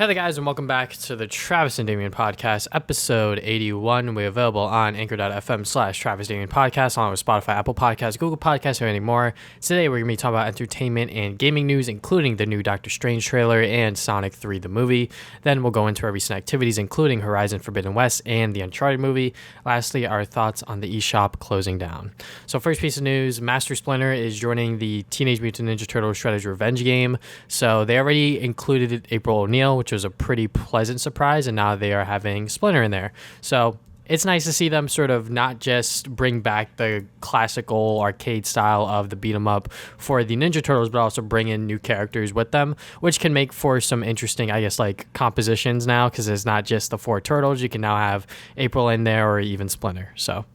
Hey there, guys, and welcome back to the Travis and Damian Podcast, episode 81. We're available on anchor.fm/Travis Damian Podcast, along with Spotify, Apple Podcasts, Google Podcasts, and many more. Today, we're going to be talking about entertainment and gaming news, including the new Doctor Strange trailer and Sonic 3, the movie. Then we'll go into our recent activities, including Horizon Forbidden West and the Uncharted movie. Lastly, our thoughts on the eShop closing down. So first piece of news, Master Splinter is joining the Teenage Mutant Ninja Turtles Shredder's Revenge game. So they already included April O'Neil, which was a pretty pleasant surprise, and now they are having Splinter in there. So it's nice to see them sort of not just bring back the classical arcade style of the beat 'em up for the Ninja Turtles, but also bring in new characters with them, which can make for some interesting, I guess, like compositions now, because it's not just the four turtles. You can now have April in there or even Splinter. So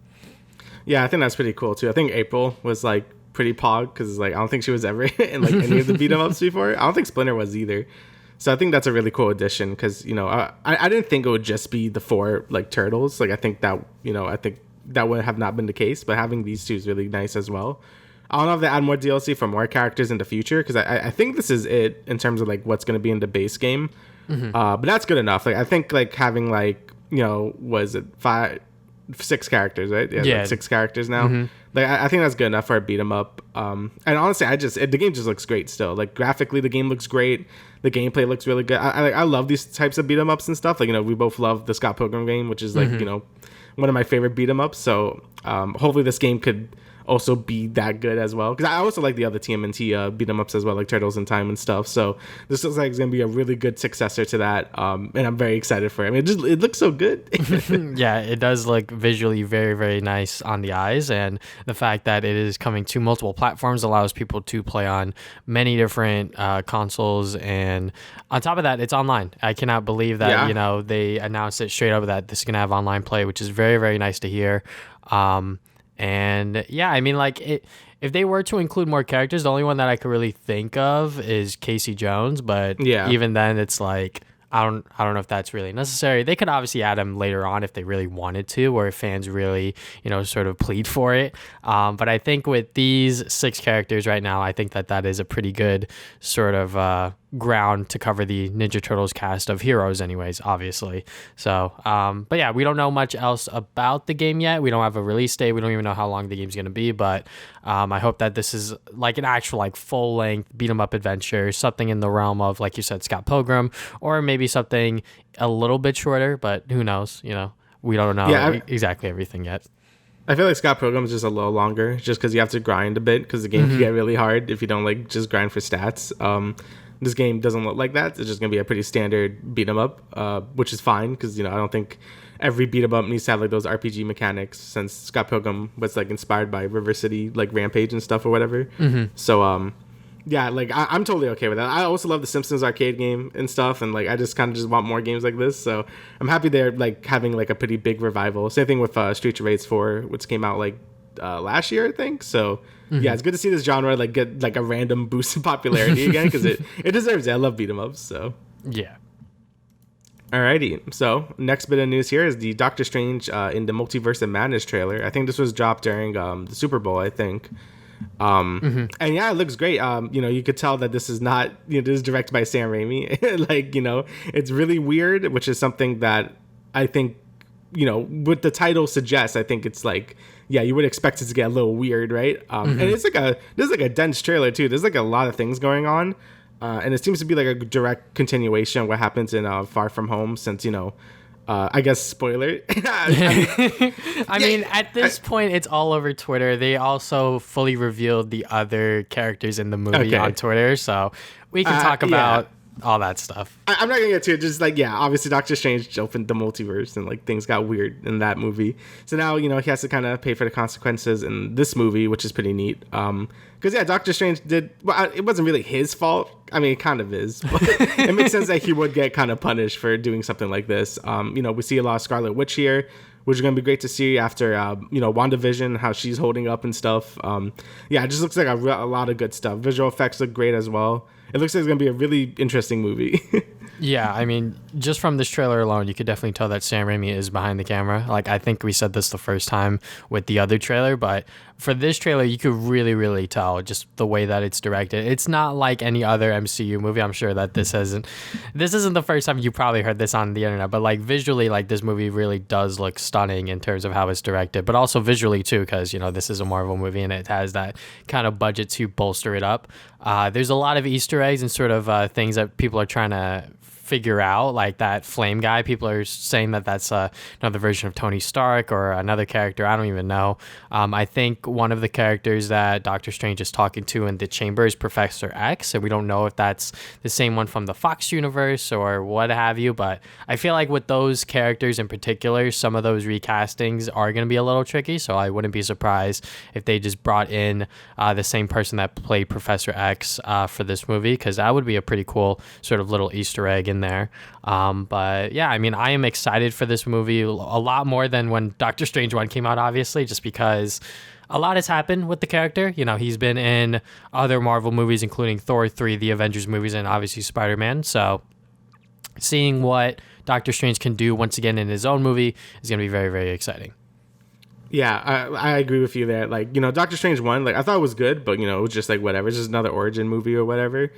yeah, I think that's pretty cool too. I think April was like pretty pog because like I don't think she was ever in like any of the beat 'em ups before. I don't think Splinter was either. So I think that's a really cool addition because, you know, I didn't think it would just be the four like turtles. Like I think that would have not been the case, but having these two is really nice as well. I don't know if they add more DLC for more characters in the future because I think this is it in terms of like what's going to be in the base game. Mm-hmm. But that's good enough. Like I think like having like, you know, was it 6 characters, right? Yeah. Like 6 characters now. Mm-hmm. Like I think that's good enough for a beat 'em up. And honestly, the game just looks great still. Like graphically, the game looks great. The gameplay looks really good. I love these types of beat 'em ups and stuff. Like, you know, we both love the Scott Pilgrim game, which is like, you know, one of my favorite beat 'em ups. So hopefully this game could also be that good as well, because I also like the other TMNT beat 'em ups as well, like Turtles in Time and stuff. So this looks like it's gonna be a really good successor to that, and I'm very excited for it. I mean, it looks so good. Yeah, it does look visually very, very nice on the eyes, and the fact that it is coming to multiple platforms allows people to play on many different consoles, and on top of that, it's online. I cannot believe that you know, they announced it straight up that this is gonna have online play, which is very, very nice to hear. And yeah, I mean, like if they were to include more characters, the only one that I could really think of is Casey Jones. But even then, it's like I don't know if that's really necessary. They could obviously add him later on if they really wanted to, or if fans really, you know, sort of plead for it. But I think with these 6 characters right now, I think that is a pretty good sort of ground to cover the Ninja Turtles cast of heroes anyways, obviously. So but yeah, we don't know much else about the game yet. We don't have a release date. We don't even know how long the game's going to be, but I hope that this is like an actual like full-length beat 'em up adventure, something in the realm of, like you said, Scott Pilgrim, or maybe something a little bit shorter, but who knows, you know, we don't know exactly everything yet. I feel like Scott Pilgrim is just a little longer just because you have to grind a bit, because the game can get really hard if you don't like just grind for stats. This game doesn't look like that. It's just going to be a pretty standard beat 'em up, which is fine because, you know, I don't think every beat 'em up needs to have like those RPG mechanics, since Scott Pilgrim was like inspired by River City, like Rampage and stuff or whatever. So, yeah, like I'm totally okay with that. I also love the Simpsons arcade game and stuff, and like I just kind of just want more games like this. So I'm happy they're like having like a pretty big revival. Same thing with Streets of Rage 4, which came out like last year, I think. So yeah, it's good to see this genre like get like a random boost in popularity again, because it deserves it. I love beat 'em ups. So yeah. Alrighty, so next bit of news here is the Doctor Strange in the Multiverse of Madness trailer. I think this was dropped during the Super Bowl, I think. And yeah, it looks great. You know, you could tell that this is not, you know, this is directed by Sam Raimi. Like, you know, it's really weird, which is something that I think, you know, what the title suggests, I think it's like, yeah, you would expect it to get a little weird, right? And it's like there's like a dense trailer too. There's like a lot of things going on, and it seems to be like a direct continuation of what happens in Far From Home, since, you know, I guess spoiler. I mean, at this point, it's all over Twitter. They also fully revealed the other characters in the movie on Twitter, so we can talk about all that stuff. I'm not gonna get to it. Just like, yeah, obviously Doctor Strange opened the multiverse and like things got weird in that movie. So now, you know, he has to kind of pay for the consequences in this movie, which is pretty neat. Because yeah, Doctor Strange it wasn't really his fault. I mean, it kind of is, but it makes sense that he would get kind of punished for doing something like this. You know, we see a lot of Scarlet Witch here, which is going to be great to see after, you know, WandaVision, how she's holding up and stuff. Yeah, it just looks like a lot of good stuff. Visual effects look great as well. It looks like it's going to be a really interesting movie. Yeah, I mean, just from this trailer alone, you could definitely tell that Sam Raimi is behind the camera. Like, I think we said this the first time with the other trailer, but for this trailer, you could really, really tell just the way that it's directed. It's not like any other MCU movie. I'm sure that this isn't the first time you probably heard this on the internet, but like visually, like this movie really does look stunning in terms of how it's directed, but also visually too, because this is a Marvel movie and it has that kind of budget to bolster it up. There's a lot of Easter eggs and sort of things that people are trying to figure out, like that flame guy. People are saying that that's another version of Tony Stark or another character. I don't even know. I think one of the characters that Doctor Strange is talking to in the chamber is Professor X, and we don't know if that's the same one from the Fox universe or what have you, but I feel like with those characters in particular, some of those recastings are going to be a little tricky, so I wouldn't be surprised if they just brought in the same person that played Professor X for this movie, because that would be a pretty cool sort of little Easter egg in there. But yeah, I mean, I am excited for this movie a lot more than when Doctor Strange 1 came out, obviously, just because a lot has happened with the character. He's been in other Marvel movies, including Thor 3, the Avengers movies, and obviously Spider-Man. So seeing what Doctor Strange can do once again in his own movie is going to be very, very exciting. Yeah, I agree with you there. Like, Doctor Strange 1, like, I thought it was good, but, it was just like, whatever. It's just another origin movie or whatever.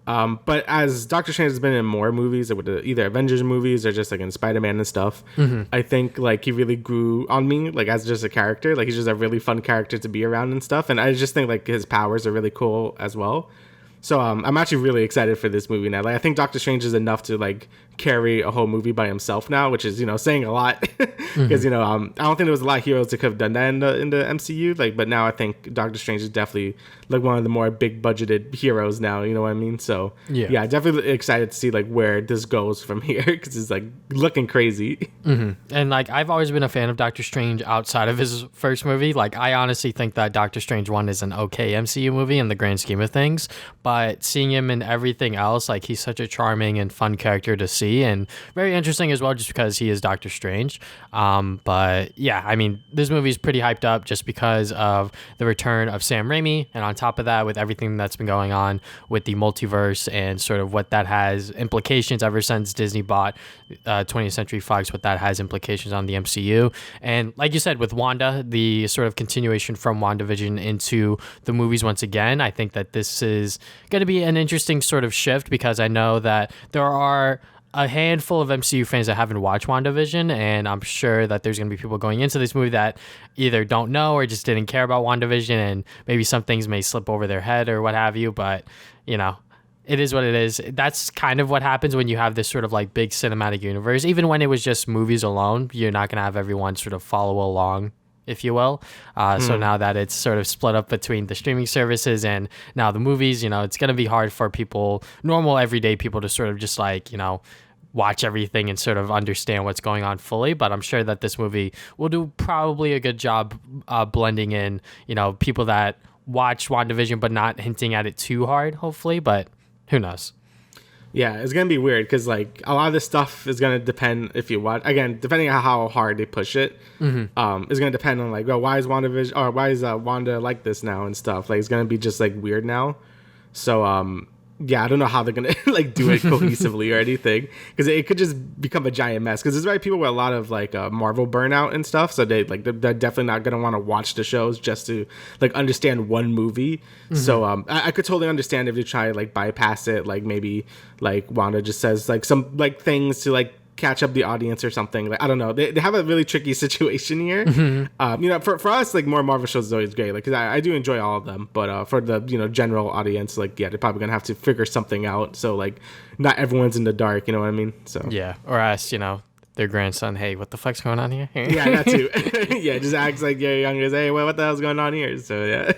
But as Doctor Strange has been in more movies, with either Avengers movies or just like in Spider-Man and stuff, I think like he really grew on me, like as just a character. Like he's just a really fun character to be around and stuff. And I just think like his powers are really cool as well. So I'm actually really excited for this movie now. Like I think Doctor Strange is enough to like carry a whole movie by himself now, which is saying a lot because I don't think there was a lot of heroes that could have done that in the MCU. Like, but now I think Doctor Strange is definitely like one of the more big budgeted heroes now. You know what I mean? So yeah, definitely excited to see like where this goes from here because it's like looking crazy. And like I've always been a fan of Doctor Strange outside of his first movie. Like I honestly think that Doctor Strange 1 is an okay MCU movie in the grand scheme of things, but seeing him in everything else, like he's such a charming and fun character to see and very interesting as well just because he is Doctor Strange. But yeah, I mean, this movie is pretty hyped up just because of the return of Sam Raimi, and on top of that, with everything that's been going on with the multiverse and sort of what that has implications ever since Disney bought 20th Century Fox, what that has implications on the MCU. And like you said, with Wanda, the sort of continuation from WandaVision into the movies once again, I think that this is going to be an interesting sort of shift because I know that there are a handful of MCU fans that haven't watched WandaVision, and I'm sure that there's going to be people going into this movie that either don't know or just didn't care about WandaVision, and maybe some things may slip over their head or what have you, but, it is what it is. That's kind of what happens when you have this sort of like big cinematic universe. Even when it was just movies alone, you're not going to have everyone sort of follow along, if you will. So now that it's sort of split up between the streaming services and now the movies, it's going to be hard for people, normal everyday people, to sort of just like, watch everything and sort of understand what's going on fully. But I'm sure that this movie will do probably a good job blending in, people that watch WandaVision but not hinting at it too hard, hopefully. But who knows? Yeah, it's going to be weird because, like, a lot of this stuff is going to depend if you watch. Again, depending on how hard they push it, it's going to depend on, like, well, why is WandaVision, or why is Wanda like this now and stuff. Like, it's going to be just, like, weird now. So, yeah, I don't know how they're going to, like, do it cohesively or anything because it could just become a giant mess because there's probably people with a lot of, like, Marvel burnout and stuff. So, they're definitely not going to want to watch the shows just to, like, understand one movie. So, I could totally understand if you try to, like, bypass it. Like, maybe, like, Wanda just says, like, some, like, things to, like, catch up the audience or something. Like, I don't know. They have a really tricky situation here. For us, like, more Marvel shows is always great. Like, because I do enjoy all of them. But for the, general audience, like, yeah, they're probably going to have to figure something out. So, like, not everyone's in the dark, you know what I mean? So yeah. Or ask, their grandson, hey, what the fuck's going on here? Yeah, that too. Yeah, just acts like your youngest, hey, well, what the hell's going on here? So, yeah.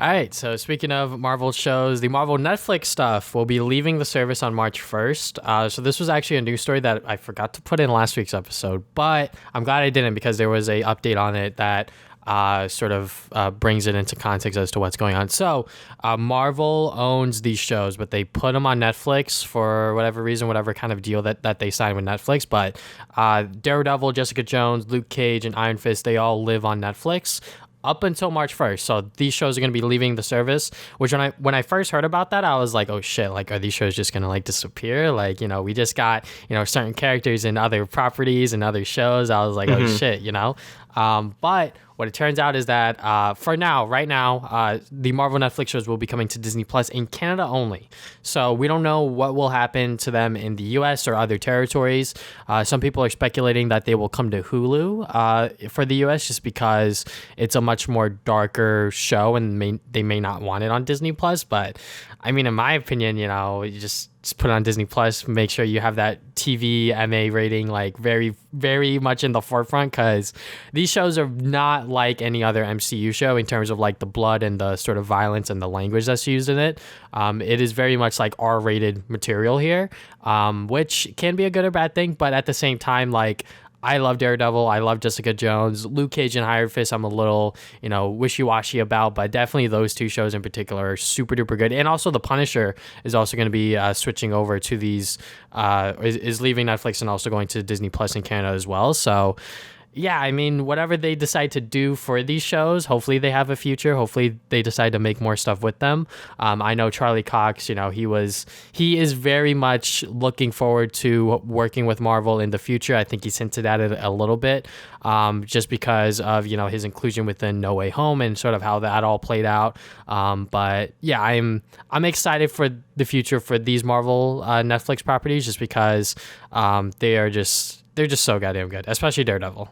All right, so speaking of Marvel shows, the Marvel Netflix stuff will be leaving the service on March 1st. So this was actually a news story that I forgot to put in last week's episode, but I'm glad I didn't because there was a update on it that sort of brings it into context as to what's going on. So Marvel owns these shows, but they put them on Netflix for whatever reason, whatever kind of deal that they signed with Netflix. But Daredevil, Jessica Jones, Luke Cage, and Iron Fist, they all live on Netflix up until March 1st. So these shows are going to be leaving the service, which when I first heard about that, I was like, oh shit, like, are these shows just going to like disappear? Like, we just got, certain characters in other properties and other shows. I was like, oh shit, But what it turns out is that for now, right now, the Marvel Netflix shows will be coming to Disney Plus in Canada only. So we don't know what will happen to them in the US or other territories. Some people are speculating that they will come to Hulu for the US just because it's a much more darker show and they may not want it on Disney Plus. But I mean, in my opinion, you know, you just put it on Disney Plus, make sure you have that TVMA rating like very, very much in the forefront, because these shows are not like any other MCU show in terms of like the blood and the sort of violence and the language that's used in it. It is very much like R-rated material here, which can be a good or bad thing, but at the same time, like, I love Daredevil. I love Jessica Jones. Luke Cage and Iron Fist, I'm a little, you know, wishy-washy about, but definitely those two shows in particular are super duper good. And also The Punisher is also going to be switching over to these, is leaving Netflix and also going to Disney Plus in Canada as well. So yeah, I mean, whatever they decide to do for these shows, hopefully they have a future. Hopefully they decide to make more stuff with them. I know Charlie Cox, you know, he is very much looking forward to working with Marvel in the future. I think he's hinted at it a little bit, just because of, you know, his inclusion within No Way Home and sort of how that all played out. But yeah, I'm excited for the future for these Marvel Netflix properties, just because they're just so goddamn good, especially Daredevil.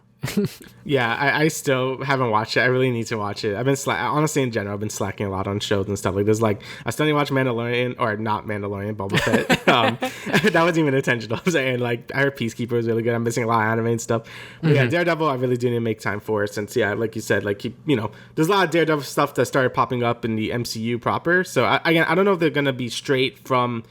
Yeah, I still haven't watched it. I really need to watch it. I've been honestly, in general, I've been slacking a lot on shows and stuff like this. Like, I still need to watch Mandalorian, or not Mandalorian, Boba Fett. That wasn't even intentional. I'm saying, like, I heard Peacekeeper was really good. I'm missing a lot of anime and stuff. But yeah, Daredevil, I really do need to make time for it, since, yeah, like you said, like, you know, there's a lot of Daredevil stuff that started popping up in the MCU proper. So I don't know if they're gonna be straight from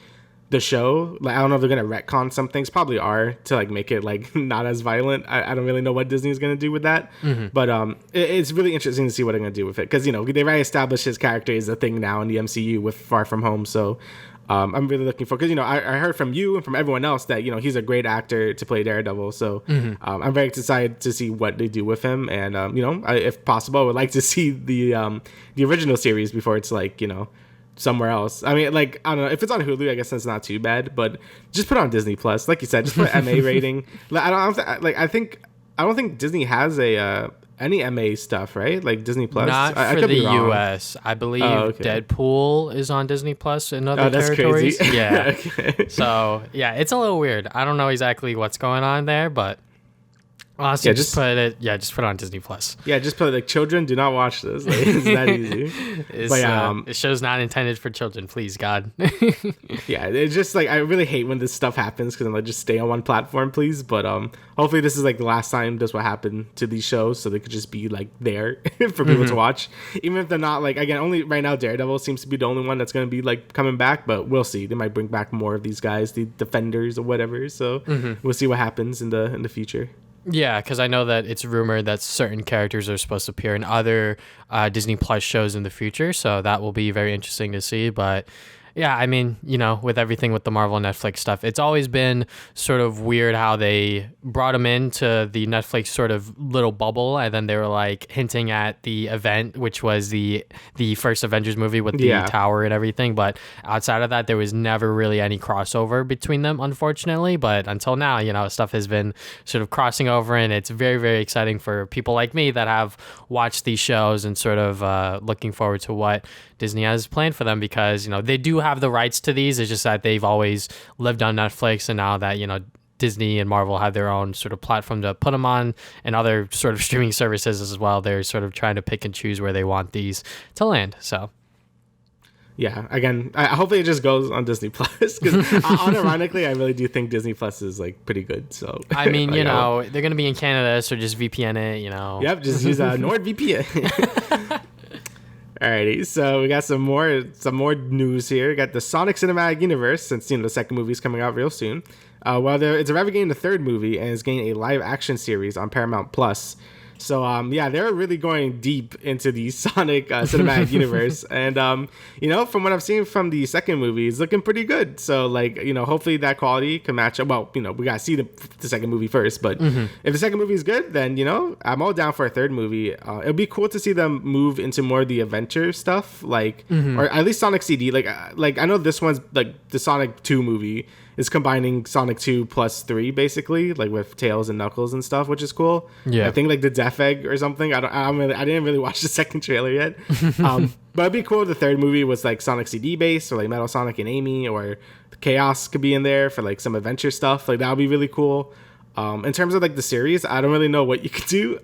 the show. Like, I don't know if they're gonna retcon some things. Probably are, to like make it like not as violent. I don't really know what Disney is gonna do with that. But it's really interesting to see what they're gonna do with it, because, you know, they've already established his character is a thing now in the MCU with Far From Home. So I'm really looking for, because, you know, I heard from you and from everyone else that, you know, he's a great actor to play Daredevil. So I'm very excited to see what they do with him. And you know, if possible, I would like to see the original series before it's, like, you know, somewhere else. I mean, like, I don't know if it's on Hulu, I guess that's not too bad, but just put it on Disney Plus, like you said, just put MA rating. Like, I don't think Disney has any MA stuff, right? Like Disney Plus, not I for could the be wrong. US. I believe okay. Deadpool is on Disney Plus in other That's territories. crazy. Yeah. Okay. So yeah, it's a little weird. I don't know exactly what's going on there, but honestly, just put it on Disney Plus. Yeah, just put, like, children do not watch this. Like, it's that easy. But yeah, the show's not intended for children. Please, God. Yeah, it's just like, I really hate when this stuff happens, because I'm like, just stay on one platform, please. But hopefully this is like the last time this will happen to these shows, so they could just be like there for people to watch, even if they're not, like, again, only right now Daredevil seems to be the only one that's going to be like coming back, but we'll see. They might bring back more of these guys, the Defenders or whatever. So we'll see what happens in the future. Yeah, because I know that it's rumored that certain characters are supposed to appear in other Disney Plus shows in the future, so that will be very interesting to see. But yeah, I mean, you know, with everything with the Marvel Netflix stuff, it's always been sort of weird how they brought them into the Netflix sort of little bubble, and then they were like hinting at the event, which was the first Avengers movie with the tower and everything. But outside of that, there was never really any crossover between them, unfortunately. But until now, you know, stuff has been sort of crossing over, and it's very, very exciting for people like me that have watched these shows and sort of looking forward to what Disney has planned for them, because, you know, they do have the rights to these. It's just that they've always lived on Netflix, and now that, you know, Disney and Marvel have their own sort of platform to put them on, and other sort of streaming services as well, they're sort of trying to pick and choose where they want these to land. So yeah, again, hopefully it just goes on Disney Plus, because unironically, I really do think Disney Plus is like pretty good. So I mean, like, you know, they're gonna be in Canada, so just VPN it, you know. Yep, just use NordVPN. Alrighty, so we got some more news here. We got the Sonic Cinematic Universe, since, you know, the second movie is coming out real soon. It's already getting the third movie, and it's getting a live action series on Paramount Plus. So yeah, they're really going deep into the Sonic Cinematic Universe, and you know, from what I've seen from the second movie, it's looking pretty good. So, like, you know, hopefully that quality can match up. Well, you know, we gotta see the second movie first, but if the second movie is good, then, you know, I'm all down for a third movie. It'll be cool to see them move into more of the adventure stuff, like, or at least Sonic CD. Like I know this one's like the Sonic 2 movie is combining Sonic 2 plus 3 basically, like with Tails and Knuckles and stuff, which is cool. Yeah. I think like the Death Egg or something. I didn't really watch the second trailer yet. But it'd be cool if the third movie was like Sonic CD based, or like Metal Sonic and Amy, or Chaos could be in there for like some adventure stuff. Like that would be really cool. In terms of like the series, I don't really know what you could do.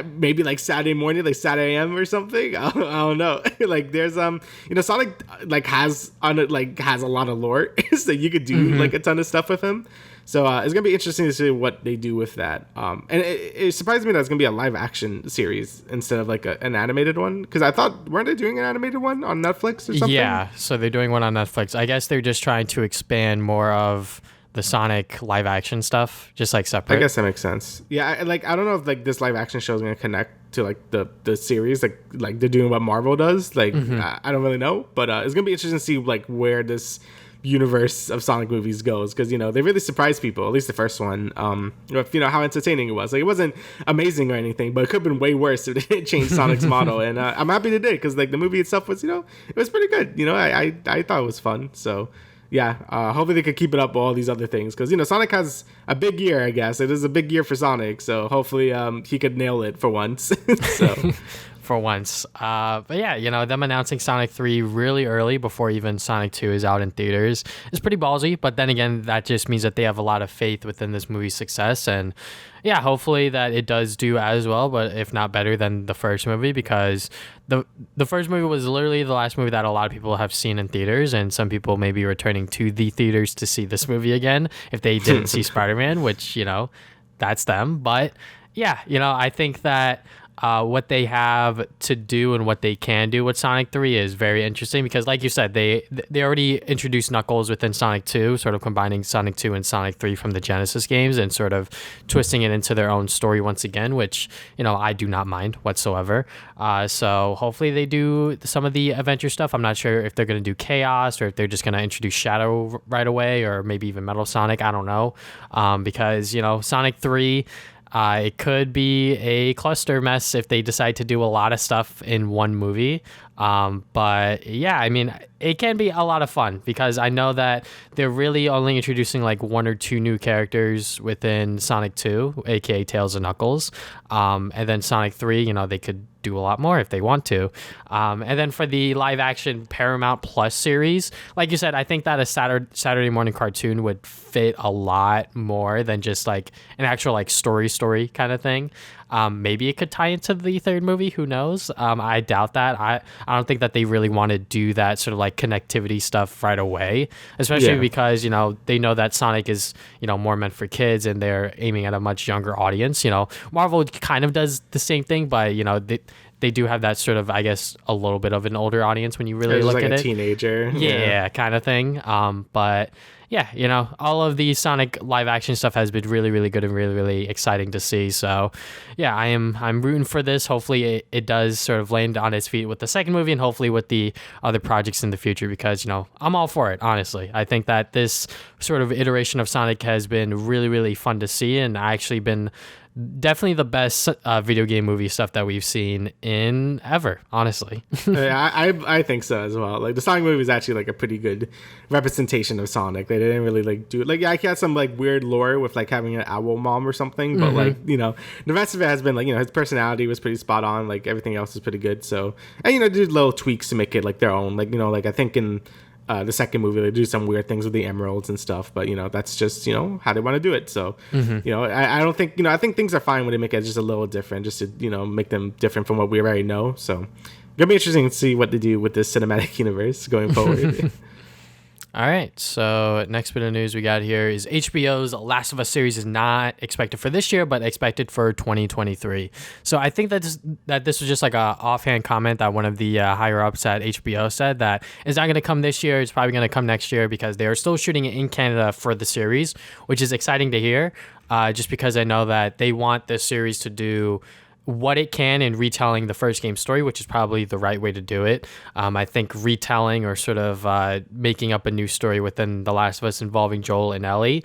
Maybe like Saturday morning, like Saturday AM or something. I don't know. Like there's Sonic like has a lot of lore, so you could do like a ton of stuff with him. So it's gonna be interesting to see what they do with that. And it surprised me that it's gonna be a live action series instead of like an animated one, because I thought, weren't they doing an animated one on Netflix or something? Yeah, so they're doing one on Netflix. I guess they're just trying to expand more of the Sonic live action stuff, just like separate. I guess that makes sense. Yeah, I don't know if like this live action show is gonna connect to like the series, like they're doing what Marvel does. Like I don't really know, but it's gonna be interesting to see like where this universe of Sonic movies goes, because they really surprised people, at least the first one, with how entertaining it was. Like it wasn't amazing or anything, but it could have been way worse if they didn't change Sonic's model, and I'm happy they did, because like the movie itself was it was pretty good. I thought it was fun. So yeah, hopefully they could keep it up with all these other things, because Sonic has a big year. I guess it is a big year for Sonic, so hopefully he could nail it for once. So for once. But yeah, them announcing Sonic 3 really early before even Sonic 2 is out in theaters is pretty ballsy. But then again, that just means that they have a lot of faith within this movie's success. And yeah, hopefully that it does do as well, but if not better than the first movie, because the first movie was literally the last movie that a lot of people have seen in theaters. And some people may be returning to the theaters to see this movie again if they didn't see Spider-Man, which, that's them. But yeah, I think that what they have to do and what they can do with Sonic 3 is very interesting, because like you said, they already introduced Knuckles within Sonic 2, sort of combining Sonic 2 and Sonic 3 from the Genesis games and sort of twisting it into their own story once again, which, I do not mind whatsoever. So hopefully they do some of the adventure stuff. I'm not sure if they're going to do Chaos or if they're just going to introduce Shadow right away, or maybe even Metal Sonic. I don't know. Because, Sonic 3... it could be a cluster mess if they decide to do a lot of stuff in one movie. But yeah, I mean, it can be a lot of fun, because I know that they're really only introducing like one or two new characters within Sonic 2, aka Tails and Knuckles. And then Sonic 3, they could do a lot more if they want to. And then for the live action Paramount Plus series, like you said, I think that a Saturday morning cartoon would fit a lot more than just like an actual like story kind of thing. Maybe it could tie into the third movie. Who knows? I doubt that. I don't think that they really want to do that sort of like connectivity stuff right away, especially because, they know that Sonic is, more meant for kids and they're aiming at a much younger audience. Marvel kind of does the same thing, but, they do have that sort of, I guess, a little bit of an older audience when you really look like at a it. Teenager. Yeah, kind of thing. But yeah, all of the Sonic live action stuff has been really, really good and really, really exciting to see. So yeah, I'm rooting for this. Hopefully it does sort of land on its feet with the second movie, and hopefully with the other projects in the future, because, I'm all for it, honestly. I think that this sort of iteration of Sonic has been really, really fun to see, and actually been definitely the best video game movie stuff that we've seen in ever, honestly. Yeah, I think so as well. Like the Sonic movie is actually like a pretty good representation of Sonic. They didn't really like do it. Like, yeah, he had some like weird lore with like having an owl mom or something, but like, the rest of it has been like, his personality was pretty spot on. Like everything else is pretty good. So, and did little tweaks to make it like their own. Like, like I think in the second movie they do some weird things with the emeralds and stuff, but that's just how they want to do it. So I don't think I think things are fine when they make it just a little different, just to make them different from what we already know. So it'll be interesting to see what they do with this cinematic universe going forward. All right, so next bit of news we got here is HBO's Last of Us series is not expected for this year, but expected for 2023. So I think that this was just like a offhand comment that one of the higher ups at HBO said, that it's not going to come this year. It's probably going to come next year, because they are still shooting it in Canada for the series, which is exciting to hear, just because I know that they want this series to do what it can in retelling the first game story, which is probably the right way to do it. I think retelling or sort of making up a new story within The Last of Us involving Joel and Ellie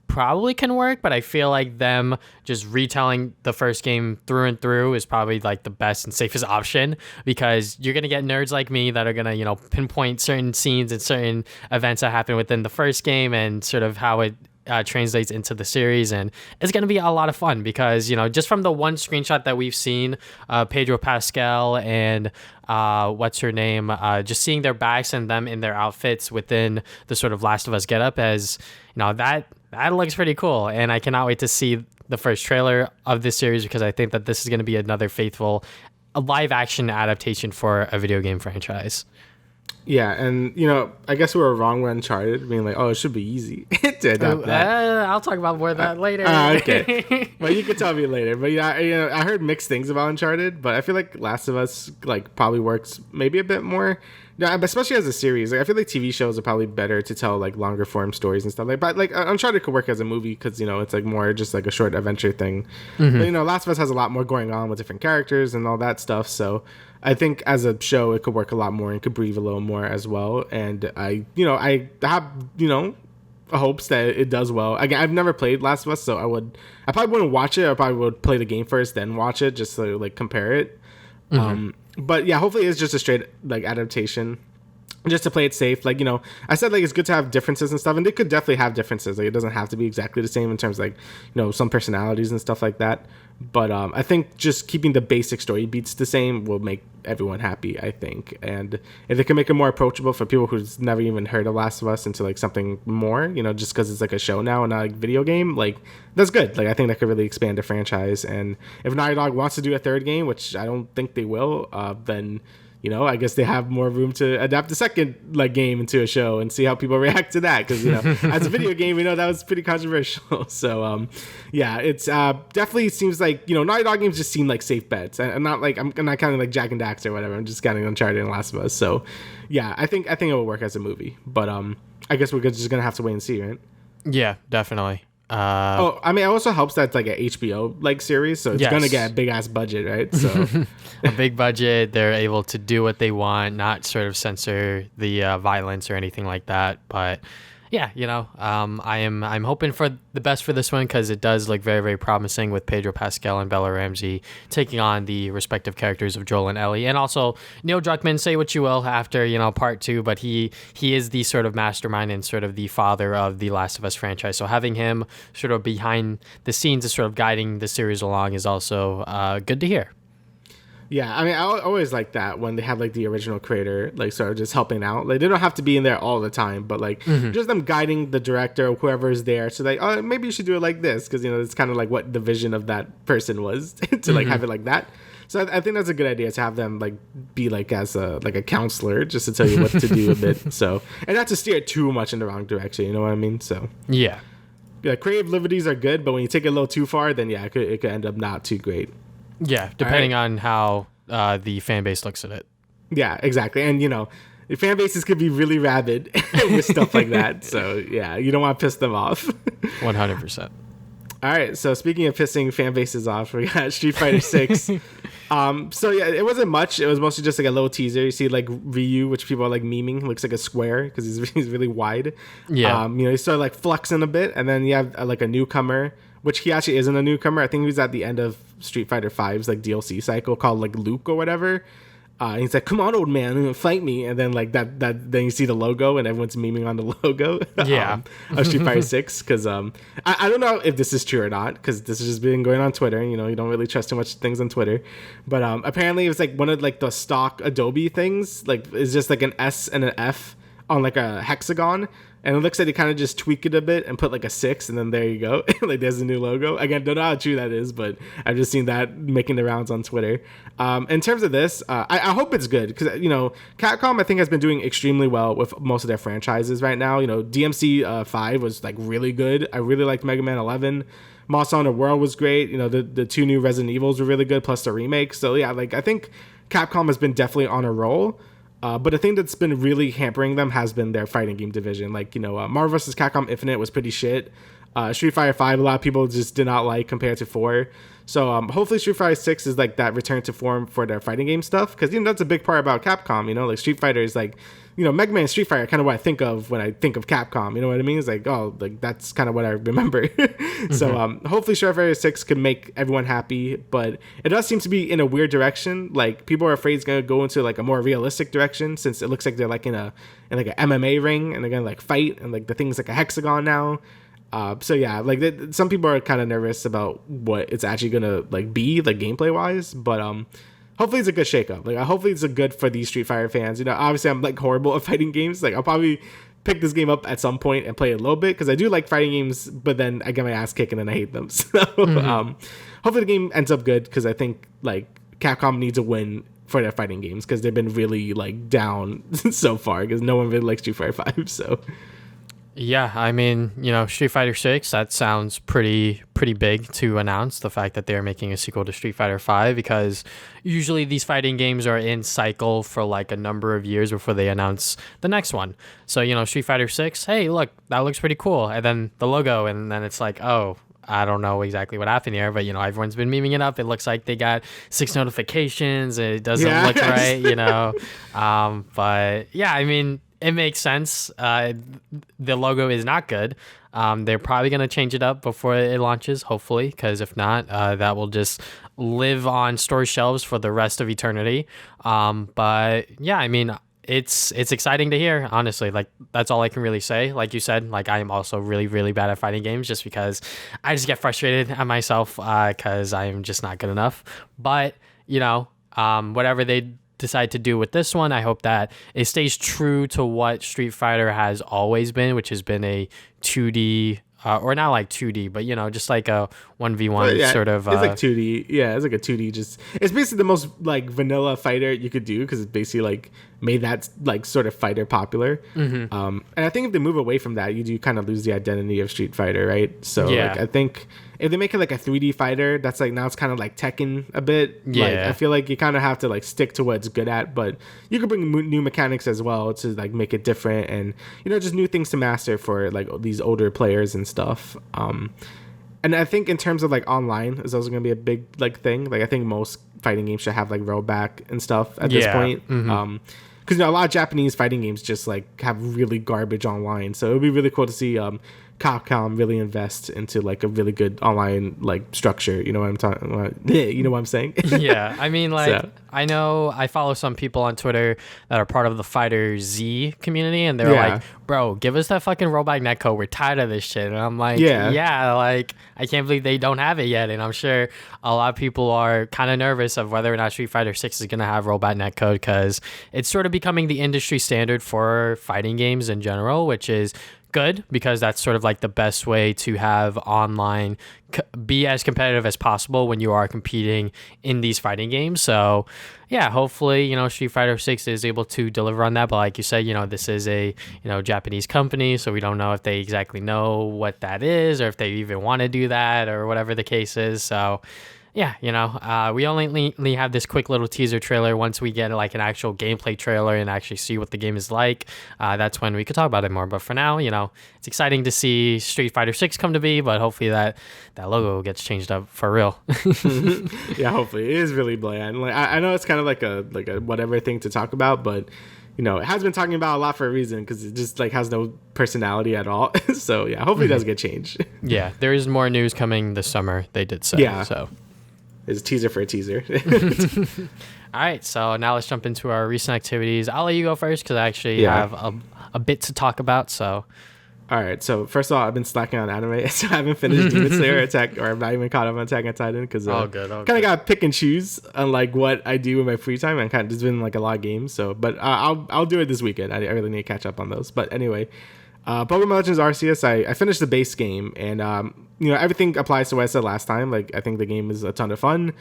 probably can work, but I feel like them just retelling the first game through and through is probably like the best and safest option, because you're gonna get nerds like me that are gonna, pinpoint certain scenes and certain events that happen within the first game and sort of how it translates into the series. And it's going to be a lot of fun because, just from the one screenshot that we've seen, Pedro Pascal and what's her name, just seeing their backs and them in their outfits within the sort of Last of Us getup, as that looks pretty cool. And I cannot wait to see the first trailer of this series, because I think that this is going to be another faithful live action adaptation for a video game franchise. Yeah, and I guess we were wrong with Uncharted, being like, oh, it should be easy to adapt that. I'll talk about more of that later. Okay, well, you can tell me later. But yeah, I heard mixed things about Uncharted, but I feel like Last of Us probably works maybe a bit more. Yeah, especially as a series. I feel like TV shows are probably better to tell longer form stories and stuff. But Uncharted could work as a movie because it's more just a short adventure thing. Mm-hmm. But Last of Us has a lot more going on with different characters and all that stuff. So I think as a show it could work a lot more and could breathe a little more as well. And I have hopes that it does well. Again, I've never played Last of Us, so I probably wouldn't watch it. I probably would play the game first, then watch it just to compare it. Mm-hmm. But yeah, hopefully it's just a straight adaptation, just to play it safe. I said it's good to have differences and stuff, and they could definitely have differences. It doesn't have to be exactly the same in terms of some personalities and stuff like that. But I think just keeping the basic story beats the same will make everyone happy, I think. And if they can make it more approachable for people who's never even heard of Last of Us into something more, just because it's a show now and not a video game, that's good. I think that could really expand the franchise. And if Naughty Dog wants to do a third game, which I don't think they will, then I guess they have more room to adapt the second game into a show and see how people react to that. Because as a video game, that was pretty controversial. So yeah, it's definitely seems like Naughty Dog games just seem like safe bets. I'm not I'm not counting Jak and Daxter or whatever. I'm just counting Uncharted and Last of Us. So yeah, I think it will work as a movie. But I guess we're just gonna have to wait and see, right? Yeah, definitely. It also helps that it's a HBO series, so it's gonna get a big ass budget, right? So a big budget, they're able to do what they want, not sort of censor the violence or anything like that. But yeah, I'm hoping for the best for this one, because it does look very, very promising with Pedro Pascal and Bella Ramsey taking on the respective characters of Joel and Ellie. And also Neil Druckmann, say what you will after part 2, but he is the sort of mastermind and sort of the father of the Last of Us franchise. So having him sort of behind the scenes and sort of guiding the series along is also good to hear. Yeah, I always like that when they have the original creator sort of just helping out. They don't have to be in there all the time, but just them guiding the director or whoever is there. So oh, maybe you should do it like this, because it's kind of what the vision of that person was to have it like that. So I think that's a good idea to have them be as a counselor, just to tell you what to do a bit. So, and not to steer it too much in the wrong direction. You know what I mean? So yeah, creative liberties are good, but when you take it a little too far, then yeah, it could end up not too great. Yeah, depending on how the fan base looks at it. Yeah, exactly. And, the fan bases could be really rabid with stuff like that. So, yeah, you don't want to piss them off. 100%. All right, so speaking of pissing fan bases off, we got Street Fighter 6. So, yeah, it wasn't much. It was mostly just a little teaser. You see, Ryu, which people are memeing, looks like a square because he's really wide. Yeah. He started flexing a bit, and then you have a newcomer, which he actually isn't a newcomer. I think he was at the end of Street Fighter V's DLC cycle called Luke or whatever. And he's like, "Come on, old man, fight me!" And then that then you see the logo and everyone's memeing on the logo. Yeah. Of Street Fighter 6, because I don't know if this is true or not, because this has just been going on Twitter. You don't really trust too much things on Twitter, but apparently it was one of the stock Adobe things. It's just an S and an F on a hexagon. And it looks like they kind of just tweak it a bit and put a 6, and then there you go. There's a new logo. Again, don't know how true that is, but I've just seen that making the rounds on Twitter. In terms of this, I hope it's good, because Capcom I think has been doing extremely well with most of their franchises right now. DMC 5 was really good. I really liked Mega Man 11. Monster Hunter World was great. The 2 new Resident Evils were really good, plus the remake. So yeah, I think Capcom has been definitely on a roll. But the thing that's been really hampering them has been their fighting game division. Marvel vs. Capcom Infinite was pretty shit. Street Fighter 5, a lot of people just did not like compared to 4. So hopefully Street Fighter 6 is like that return to form for their fighting game stuff, because that's a big part about Capcom. Like Street Fighter is like, Mega Man and Street Fighter are kind of what I think of when I think of Capcom. You know what I mean? It's like, oh, like that's kind of what I remember. So hopefully Street Fighter 6 can make everyone happy, but it does seem to be in a weird direction. Like people are afraid it's gonna go into like a more realistic direction, since it looks like they're like in like an MMA ring, and they're gonna like fight, and like the thing's like a hexagon now. So yeah, like some people are kind of nervous about what it's actually gonna like be like gameplay wise, but hopefully it's a good shakeup. Like hopefully it's a good for these Street Fighter fans. Obviously I'm like horrible at fighting games. Like I'll probably pick this game up at some point and play it a little bit, because I do like fighting games, but then I get my ass kicked and then I hate them. So hopefully the game ends up good, because I think like Capcom needs a win for their fighting games, because they've been really like down so far, because no one really likes Street Fighter 5. So Yeah, I mean, Street Fighter 6, that sounds pretty big to announce, the fact that they're making a sequel to Street Fighter 5, because usually these fighting games are in cycle for like a number of years before they announce the next one. So, Street Fighter 6, hey, look, that looks pretty cool. And then the logo, and then it's like, oh, I don't know exactly what happened here, but everyone's been memeing it up. It looks like they got 6 notifications. It doesn't look right, but yeah, I mean, it makes sense. The logo is not good. They're probably going to change it up before it launches, hopefully, because if not, that will just live on store shelves for the rest of eternity. But yeah, I mean, it's exciting to hear, honestly. Like, that's all I can really say. Like you said, like, I am also really, really bad at fighting games, just because I just get frustrated at myself because I am just not good enough. But, whatever they decide to do with this one, I hope that it stays true to what Street Fighter has always been, which has been a 2D or not like 2D, but just like a 1v1 sort of. It's like 2D. Yeah, it's like a 2D. It's basically the most like vanilla fighter you could do, because it's basically like made that like sort of fighter popular. And I think if they move away from that, you do kind of lose the identity of Street Fighter, right? So like, I think if they make it like a 3D fighter, that's like, now it's kind of like Tekken a bit. Yeah. Like, I feel like you kind of have to like stick to what it's good at, but you could bring new mechanics as well to like make it different, and just new things to master for like these older players and stuff. And I think in terms of like online is also going to be a big like thing. Like I think most fighting games should have like rollback and stuff at this point. Because a lot of Japanese fighting games just like have really garbage online, so it would be really cool to see Capcom really invest into like a really good online like structure. You know what I'm talking about? You know what I'm saying? Yeah, I mean, like, so. I know I follow some people on Twitter that are part of the Fighter Z community, and they're like, bro, give us that fucking rollback netcode. We're tired of this shit. And I'm like, yeah, like, I can't believe they don't have it yet. And I'm sure a lot of people are kind of nervous of whether or not Street Fighter 6 is going to have rollback netcode, because it's sort of becoming the industry standard for fighting games in general, which is good, because that's sort of like the best way to have online be as competitive as possible when you are competing in these fighting games. So yeah, hopefully Street Fighter 6 is able to deliver on that. But like you said, this is a Japanese company, so we don't know if they exactly know what that is, or if they even want to do that, or whatever the case is. So yeah, we only have this quick little teaser trailer. Once we get like an actual gameplay trailer and actually see what the game is like, that's when we could talk about it more. But for now, it's exciting to see Street Fighter 6 come to be, but hopefully that logo gets changed up for real. Yeah, hopefully. It is really bland. Like I know it's kind of like a whatever thing to talk about, but it has been talking about a lot for a reason, because it just like has no personality at all. So yeah, hopefully it does get changed. Yeah, there is more news coming this summer, they did say. Yeah. So it's a teaser for a teaser. All right, so now let's jump into our recent activities. I'll let you go first, because I actually have a bit to talk about. So, all right. So first of all, I've been slacking on anime, so I haven't finished Demon Slayer or I'm not even caught up on Attack on Titan, because kind of got to pick and choose on like what I do in my free time, and kind of there's been like a lot of games. So, but I'll do it this weekend. I really need to catch up on those. But anyway. Pokemon Legends Arceus, I finished the base game, and everything applies to what I said last time. Like, I think the game is a ton of fun.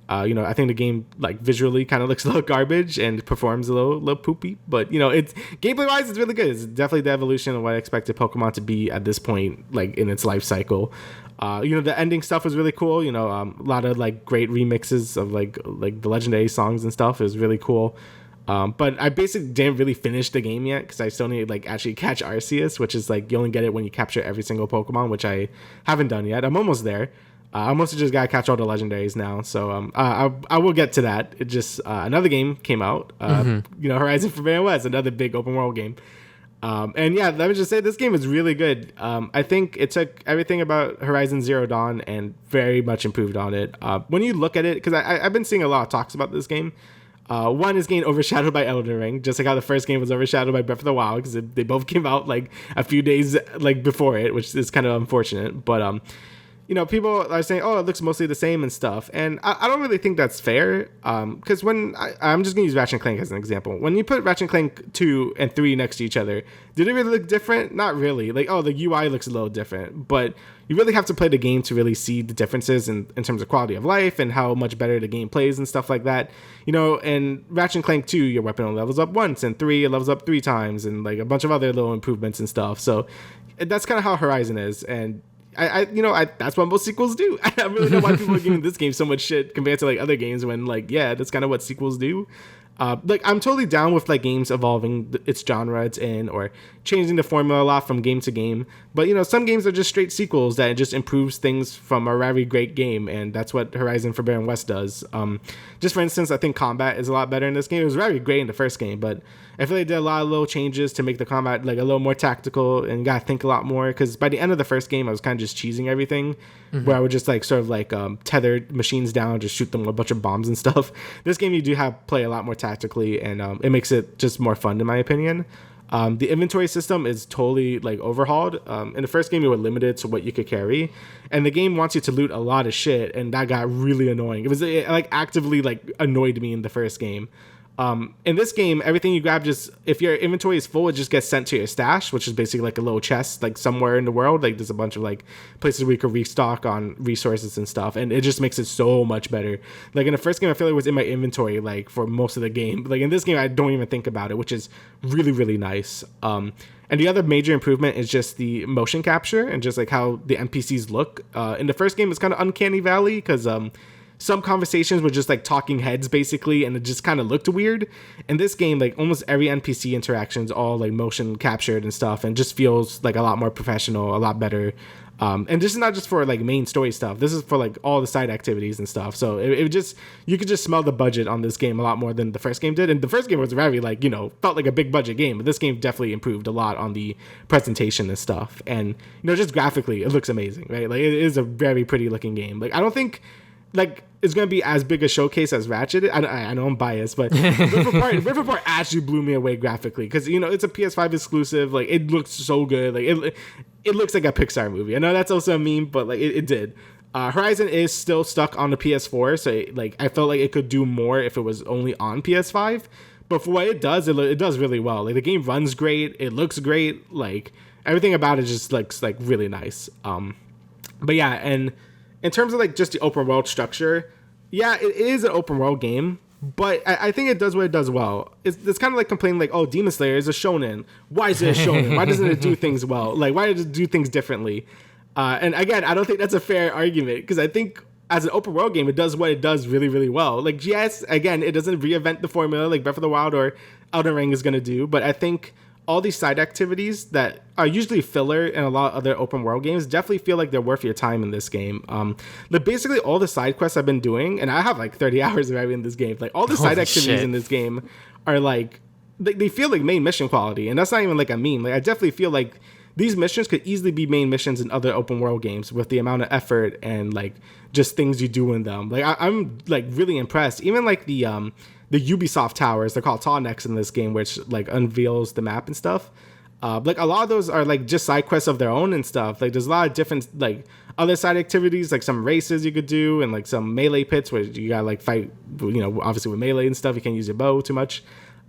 I think the game like visually kind of looks a little garbage and performs a little poopy, but it's gameplay wise, it's really good. It's definitely the evolution of what I expected Pokemon to be at this point, like in its life cycle. The ending stuff was really cool. A lot of like great remixes of like the legendary songs and stuff. It was really cool. But I basically didn't really finish the game yet because I still need to like actually catch Arceus, which is like you only get it when you capture every single Pokemon, which I haven't done yet. I'm almost there. I mostly just gotta catch all the legendaries now, so I will get to that. It just another game came out, Horizon Forbidden West, another big open world game, and yeah, let me just say this game is really good. I think it took everything about Horizon Zero Dawn and very much improved on it. When you look at it, because I've been seeing a lot of talks about this game. One is getting overshadowed by Elden Ring, just like how the first game was overshadowed by Breath of the Wild, because they both came out like a few days like before it, which is kind of unfortunate, but people are saying, oh, it looks mostly the same and stuff. And I don't really think that's fair. Because when I'm just going to use Ratchet & Clank as an example. When you put Ratchet & Clank 2 and 3 next to each other, did it really look different? Not really. Like, oh, the UI looks a little different. But you really have to play the game to really see the differences in terms of quality of life and how much better the game plays and stuff like that. And Ratchet & Clank 2, your weapon only levels up once, and 3, it levels up 3 times, and like a bunch of other little improvements and stuff. So that's kind of how Horizon is. And I that's what most sequels do. I don't really know why people are giving this game so much shit compared to like other games when like, yeah, that's kind of what sequels do. Like I'm totally down with like games evolving its genre it's in or changing the formula a lot from game to game. But some games are just straight sequels that just improves things from a very great game, and that's what Horizon Forbidden West does. Just for instance, I think combat is a lot better in this game. It was very great in the first game, but I feel like they did a lot of little changes to make the combat like a little more tactical, and you gotta think a lot more. Because by the end of the first game, I was kind of just cheesing everything, where I would just like sort of like tether machines down, just shoot them with a bunch of bombs and stuff. This game you do have play a lot more tactically, and it makes it just more fun in my opinion. The inventory system is totally like overhauled. In the first game, you were limited to what you could carry, and the game wants you to loot a lot of shit, and that got really annoying. It like actively like annoyed me in the first game. In this game, everything you grab, just if your inventory is full, it just gets sent to your stash, which is basically like a little chest, like somewhere in the world. Like there's a bunch of like places where you can restock on resources and stuff, and it just makes it so much better. Like in the first game, I feel like it was in my inventory like for most of the game. Like in this game, I don't even think about it, which is really, really nice. And the other major improvement is just the motion capture and just like how the NPCs look. In the first game, it's kind of uncanny valley because some conversations were just like talking heads basically, and it just kind of looked weird. In this game, like almost every NPC interaction is all like motion captured and stuff, and just feels like a lot more professional, a lot better. And this is not just for like main story stuff. This is for like all the side activities and stuff. So it just, you could just smell the budget on this game a lot more than the first game did. And the first game was very like, felt like a big budget game, but this game definitely improved a lot on the presentation and stuff. And, just graphically, it looks amazing, right? Like it is a very pretty looking game. Like I don't think like it's gonna be as big a showcase as Ratchet. I know I'm biased, but Rift Apart actually blew me away graphically because it's a PS5 exclusive. Like it looks so good. Like it looks like a Pixar movie. I know that's also a meme, but like it did. Horizon is still stuck on the PS4, so like I felt like it could do more if it was only on PS5. But for what it does really well. Like the game runs great. It looks great. Like everything about it just looks like really nice. But yeah, and in terms of like just the open world structure, yeah, it is an open world game, but I think it does what it does well. It's kind of like complaining like, oh, Demon Slayer is a shonen. Why is it a shonen? Why doesn't it do things well? Like, why does it do things differently? And again, I don't think that's a fair argument because I think as an open world game, it does what it does really, really well. Like, yes, again, it doesn't reinvent the formula like Breath of the Wild or Elden Ring is going to do, but I think all these side activities that are usually filler in a lot of other open world games definitely feel like they're worth your time in this game. Like basically all the side quests I've been doing, and I have like 30 hours already in this game, like all the side activities in this game are like, they feel like main mission quality, and that's not even like a meme. Like I definitely feel like these missions could easily be main missions in other open world games with the amount of effort and like just things you do in them. Like I'm like really impressed. Even like the Ubisoft towers, they're called tallnecks in this game, which like unveils the map and stuff. Like a lot of those are like just side quests of their own and stuff. Like there's a lot of different like other side activities, like some races you could do and like some melee pits where you gotta like fight, obviously with melee and stuff. You can't use your bow too much.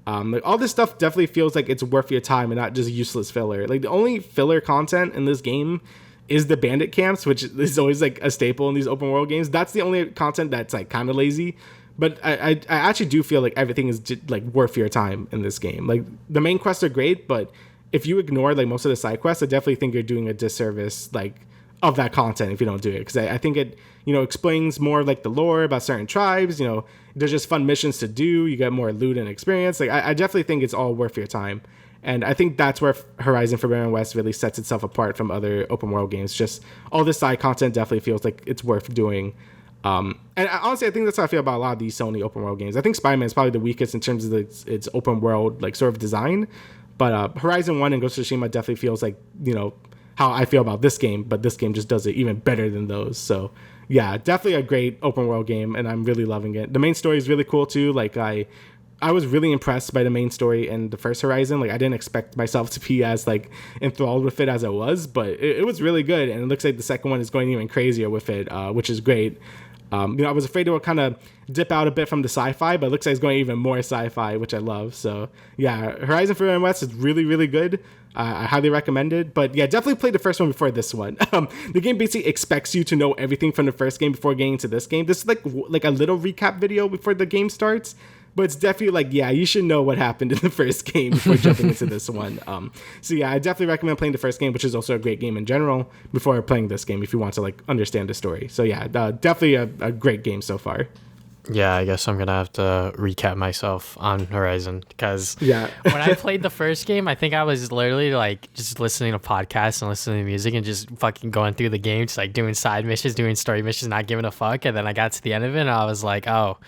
Like all this stuff definitely feels like it's worth your time and not just useless filler. Like the only filler content in this game is the bandit camps, which is always like a staple in these open world games. That's the only content that's like kind of lazy. But I actually do feel like everything is like worth your time in this game. Like the main quests are great, but if you ignore like most of the side quests, I definitely think you're doing a disservice like of that content if you don't do it, because I think it, you know, explains more like the lore about certain tribes. You know, there's just fun missions to do. You get more loot and experience. Like I definitely think it's all worth your time. And I think that's where Horizon Forbidden West really sets itself apart from other open world games. Just all this side content definitely feels like it's worth doing. And honestly, I think that's how I feel about a lot of these Sony open world games. I think Spider-Man is probably the weakest in terms of its open world like sort of design. But Horizon 1 and Ghost of Tsushima definitely feels like, you know, how I feel about this game, but this game just does it even better than those. So yeah, definitely a great open world game, and I'm really loving it. The main story is really cool too. Like I was really impressed by the main story in the first Horizon. Like I didn't expect myself to be as like enthralled with it as I was, but it was really good. And it looks like the second one is going even crazier with it, which is great. You know, I was afraid it would kind of dip out a bit from the sci-fi, but it looks like it's going even more sci-fi, which I love. So yeah, Horizon Forbidden West is really, really good. I highly recommend it. But yeah, definitely play the first one before this one. The game basically expects you to know everything from the first game before getting to this game. This is like a little recap video before the game starts. But it's definitely like, yeah, you should know what happened in the first game before jumping into this one. So yeah, I definitely recommend playing the first game, which is also a great game in general, before playing this game if you want to like understand the story. So yeah, definitely a great game so far. Yeah, I guess I'm gonna have to recap myself on Horizon, because yeah. when I played the first game, I think I was literally like just listening to podcasts and listening to music and just fucking going through the game, just like doing side missions, doing story missions, not giving a fuck. And then I got to the end of it and I was like, oh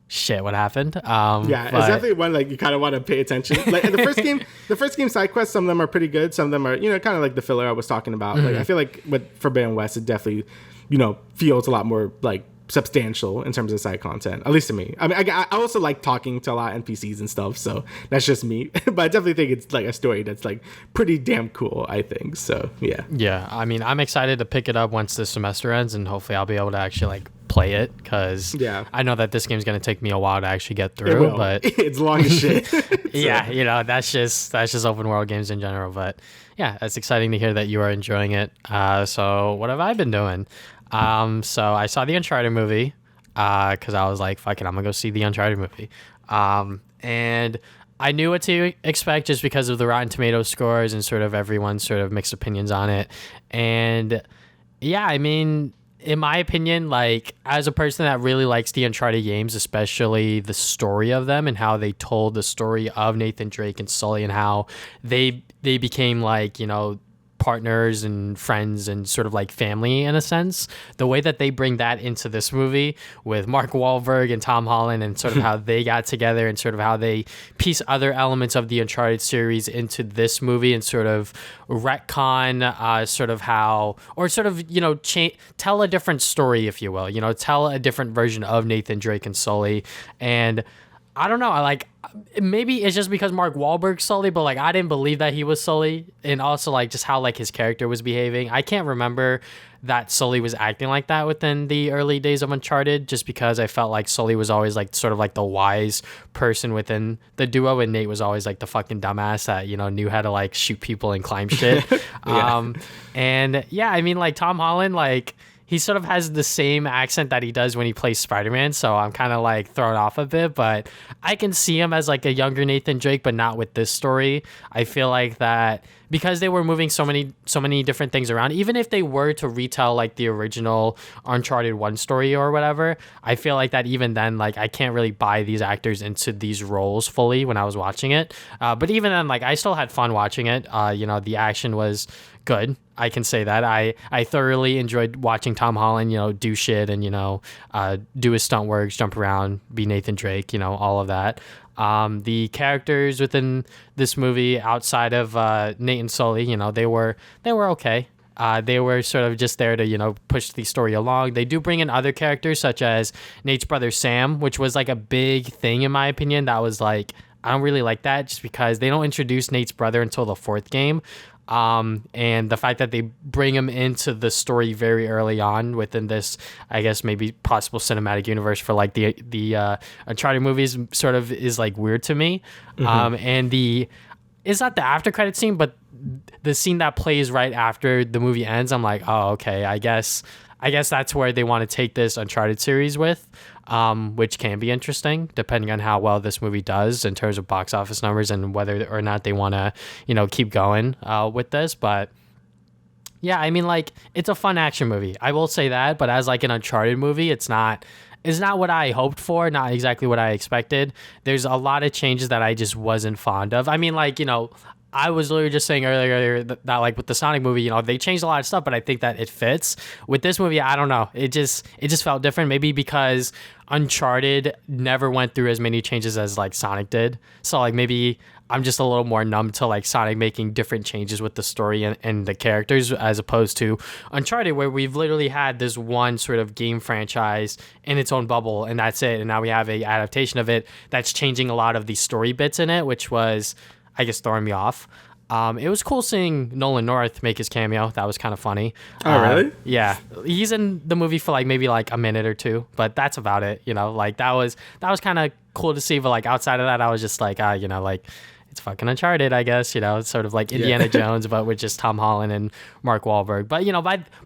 shit, what happened? Yeah, it's definitely one like you kind of want to pay attention. Like in the first game side quests, some of them are pretty good, some of them are, you know, kind of like the filler I was talking about. Like I feel like with Forbidden West, it definitely, you know, feels a lot more like substantial in terms of side content, at least to me. I mean, I also like talking to a lot of NPCs and stuff, so that's just me. But I definitely think it's like a story that's like pretty damn cool, I think. So yeah, I mean, I'm excited to pick it up once the semester ends, and hopefully I'll be able to actually like play it, because I know that this game's gonna take me a while to actually get through, but it's long as shit. So. Yeah, you know, that's just open world games in general. But yeah, it's exciting to hear that you are enjoying it. So what have I been doing? So I saw the Uncharted movie, because I was like, fuck it, I'm gonna go see the Uncharted movie. And I knew what to expect just because of the Rotten Tomatoes scores and sort of everyone's sort of mixed opinions on it. And yeah, I mean, in my opinion, like as a person that really likes the Uncharted games, especially the story of them and how they told the story of Nathan Drake and Sully and how they became like, you know, partners and friends and sort of like family in a sense, the way that they bring that into this movie with Mark Wahlberg and Tom Holland and sort of how they got together and sort of how they piece other elements of the Uncharted series into this movie and sort of retcon sort of how, or sort of, you know, tell a different story, if you will, you know, tell a different version of Nathan Drake and Sully. And I don't know, I like, maybe it's just because Mark Wahlberg's Sully, but like I didn't believe that he was Sully, and also like just how like his character was behaving. I can't remember that Sully was acting like that within the early days of Uncharted, just because I felt like Sully was always like sort of like the wise person within the duo, and Nate was always like the fucking dumbass that, you know, knew how to like shoot people and climb shit. And yeah, I mean, like Tom Holland, like he sort of has the same accent that he does when he plays Spider-Man, so I'm kind of like thrown off a bit, but I can see him as like a younger Nathan Drake, but not with this story. I feel like that because they were moving so many different things around, even if they were to retell like the original Uncharted 1 story or whatever, I feel like that even then, like I can't really buy these actors into these roles fully when I was watching it. But even then, like I still had fun watching it. You know, the action was good. I can say that. I thoroughly enjoyed watching Tom Holland, you know, do shit and, you know, do his stunt works, jump around, be Nathan Drake, you know, all of that. The characters within this movie outside of Nate and Sully, you know, they were okay. They were sort of just there to, you know, push the story along. They do bring in other characters such as Nate's brother Sam, which was like a big thing in my opinion. That was like, I don't really like that just because they don't introduce Nate's brother until the 4th game. And the fact that they bring him into the story very early on within this, I guess maybe possible cinematic universe for like the Uncharted movies sort of is like weird to me. And it's not the after credit scene, but the scene that plays right after the movie ends, I'm like, oh, okay, I guess that's where they want to take this Uncharted series with, which can be interesting depending on how well this movie does in terms of box office numbers and whether or not they want to, you know, keep going with this. But Yeah, I mean, like, it's a fun action movie. I will say that, but as like an Uncharted movie, it's not what I hoped for, not exactly what I expected. There's a lot of changes that I just wasn't fond of. I mean, like, I was literally just saying earlier that like with the Sonic movie, they changed a lot of stuff, but I think that it fits. With this movie, I don't know. It just felt different. Maybe because Uncharted never went through as many changes as like Sonic did. So like maybe I'm just a little more numb to like Sonic making different changes with the story and the characters, as opposed to Uncharted, where we've literally had this one sort of game franchise in its own bubble, and that's it. And now we have a adaptation of it that's changing a lot of the story bits in it, which was, I guess, throwing me off. It was cool seeing Nolan North make his cameo. That was kind of funny. Oh, really? Yeah, he's in the movie for like maybe like a minute or two, but that's about it. Like that was kind of cool to see. But like outside of that, I was just like, like it's fucking Uncharted, I guess. It's sort of like Indiana Jones, but with just Tom Holland and Mark Wahlberg. But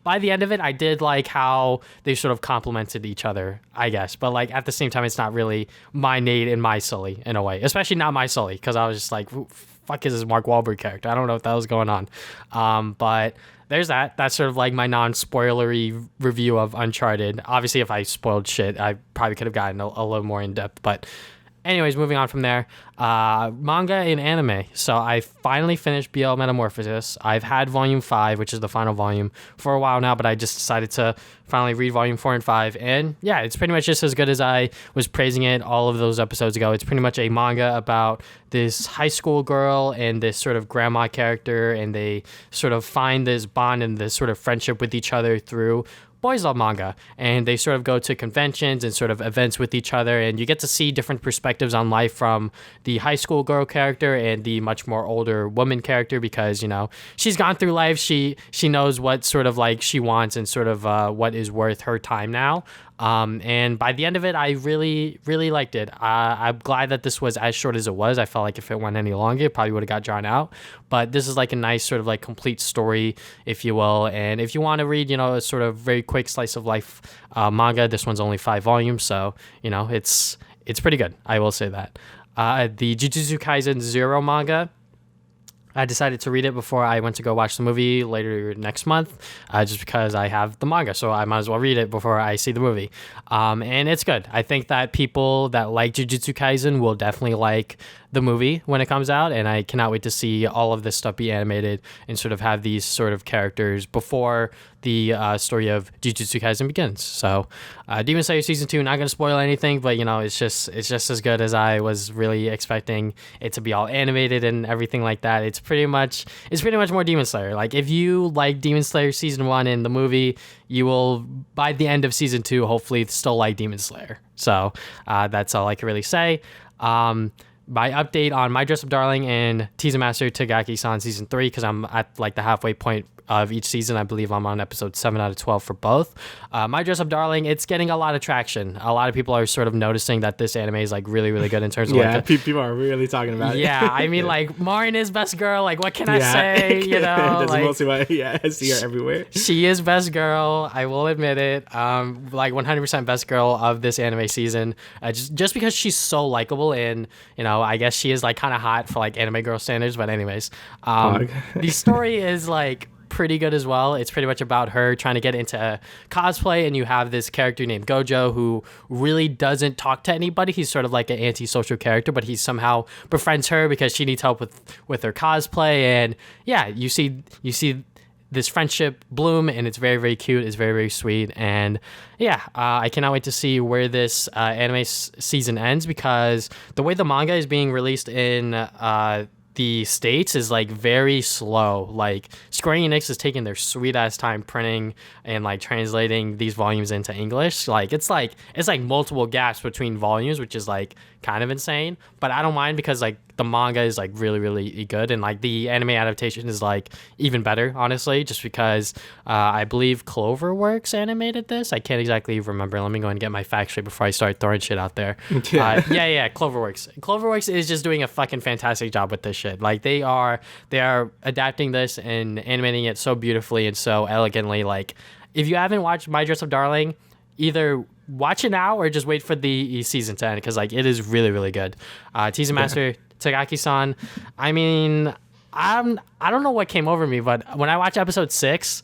by the end of it, I did like how they sort of complemented each other, I guess. But like at the same time, it's not really my Nate and my Sully in a way, especially not my Sully, because I was just like, fuck is this Mark Wahlberg character? I don't know what the hell's going on. But there's that. That's sort of like my non-spoilery review of Uncharted. Obviously, if I spoiled shit, I probably could have gotten a little more in depth. But anyways, moving on from there, manga and anime. So I finally finished BL Metamorphosis. I've had Volume 5, which is the final volume, for a while now, but I just decided to finally read Volume 4 and 5. And yeah, it's pretty much just as good as I was praising it all of those episodes ago. It's pretty much a manga about this high school girl and this sort of grandma character, and they sort of find this bond and this sort of friendship with each other through boys love manga, and they sort of go to conventions and sort of events with each other, and you get to see different perspectives on life from the high school girl character and the much more older woman character, because she's gone through life, she knows what sort of like she wants and sort of what is worth her time now. And by the end of it, I really, really liked it. I'm glad that this was as short as it was. I felt like if it went any longer, it probably would have got drawn out. But this is like a nice sort of like complete story, if you will. And if you want to read, a sort of very quick slice of life manga, this one's only 5 volumes. So, it's pretty good. I will say that. The Jujutsu Kaisen Zero manga, I decided to read it before I went to go watch the movie later next month, just because I have the manga, so I might as well read it before I see the movie. And it's good. I think that people that like Jujutsu Kaisen will definitely like the movie when it comes out, and I cannot wait to see all of this stuff be animated and sort of have these sort of characters before the story of Jujutsu Kaisen begins. So Demon Slayer Season 2, not going to spoil anything, but it's just as good as I was really expecting it to be, all animated and everything like that. It's pretty much more Demon Slayer. Like if you like Demon Slayer Season 1 in the movie, you will, by the end of Season 2, hopefully still like Demon Slayer. So that's all I can really say. My update on My Dress Up Darling and Teaser Master Takagi-San Season 3, because I'm at like the halfway point of each season. I believe I'm on episode 7 out of 12 for both. My Dress Up Darling, it's getting a lot of traction. A lot of people are sort of noticing that this anime is like really, really good in terms of people are really talking about it. Yeah, I mean like Marin is best girl. Like what can I say? That's like, mostly why I see her everywhere. She is best girl. I will admit it. Like 100% best girl of this anime season. Just because she's so likable, and I guess she is like kind of hot for like anime girl standards. But anyways, the story is like pretty good as well. It's pretty much about her trying to get into cosplay, and you have this character named Gojo who really doesn't talk to anybody. He's sort of like an antisocial character, but he somehow befriends her because she needs help with her cosplay. And yeah, you see this friendship bloom, and it's very, very cute. It's very, very sweet. And yeah, I cannot wait to see where this anime season ends, because the way the manga is being released in the States is like very slow. Like Square Enix is taking their sweet ass time printing and like translating these volumes into English. Like it's like multiple gaps between volumes, which is like kind of insane, but I don't mind, because like the manga is like really, really good, and like the anime adaptation is like even better, honestly, just because I believe Cloverworks animated this. I can't exactly remember. Let me go and get my fact straight before I start throwing shit out there. Yeah, Cloverworks is just doing a fucking fantastic job with this shit. Like they are adapting this and animating it so beautifully and so elegantly. Like if you haven't watched My Dress Up Darling, either watch it now or just wait for the season to end, because like it is really, really good. Teaser Master Takagi-san, I mean, I don't know what came over me, but when I watched episode 6,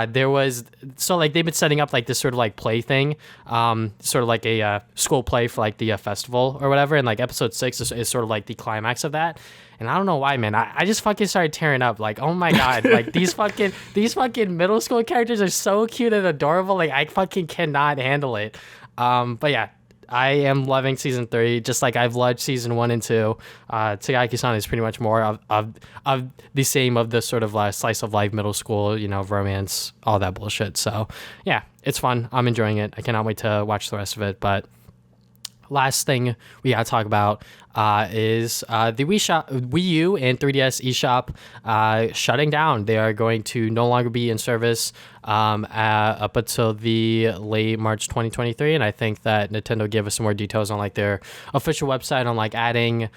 there was like they've been setting up like this sort of like play thing, sort of like a school play for like the festival or whatever, and like episode 6 is sort of like the climax of that. And I don't know why, man. I just fucking started tearing up. Like, oh my god, like these fucking middle school characters are so cute and adorable. Like, I fucking cannot handle it. But yeah, I am loving season 3, just like I've loved season 1 and 2. Takagi-San is pretty much more of the same of the sort of slice of life middle school, romance, all that bullshit. So yeah, it's fun. I'm enjoying it. I cannot wait to watch the rest of it. But last thing we gotta talk about is the Wii U and 3DS eShop shutting down. They are going to no longer be in service up until the late March 2023, and I think that Nintendo gave us some more details on like their official website on like adding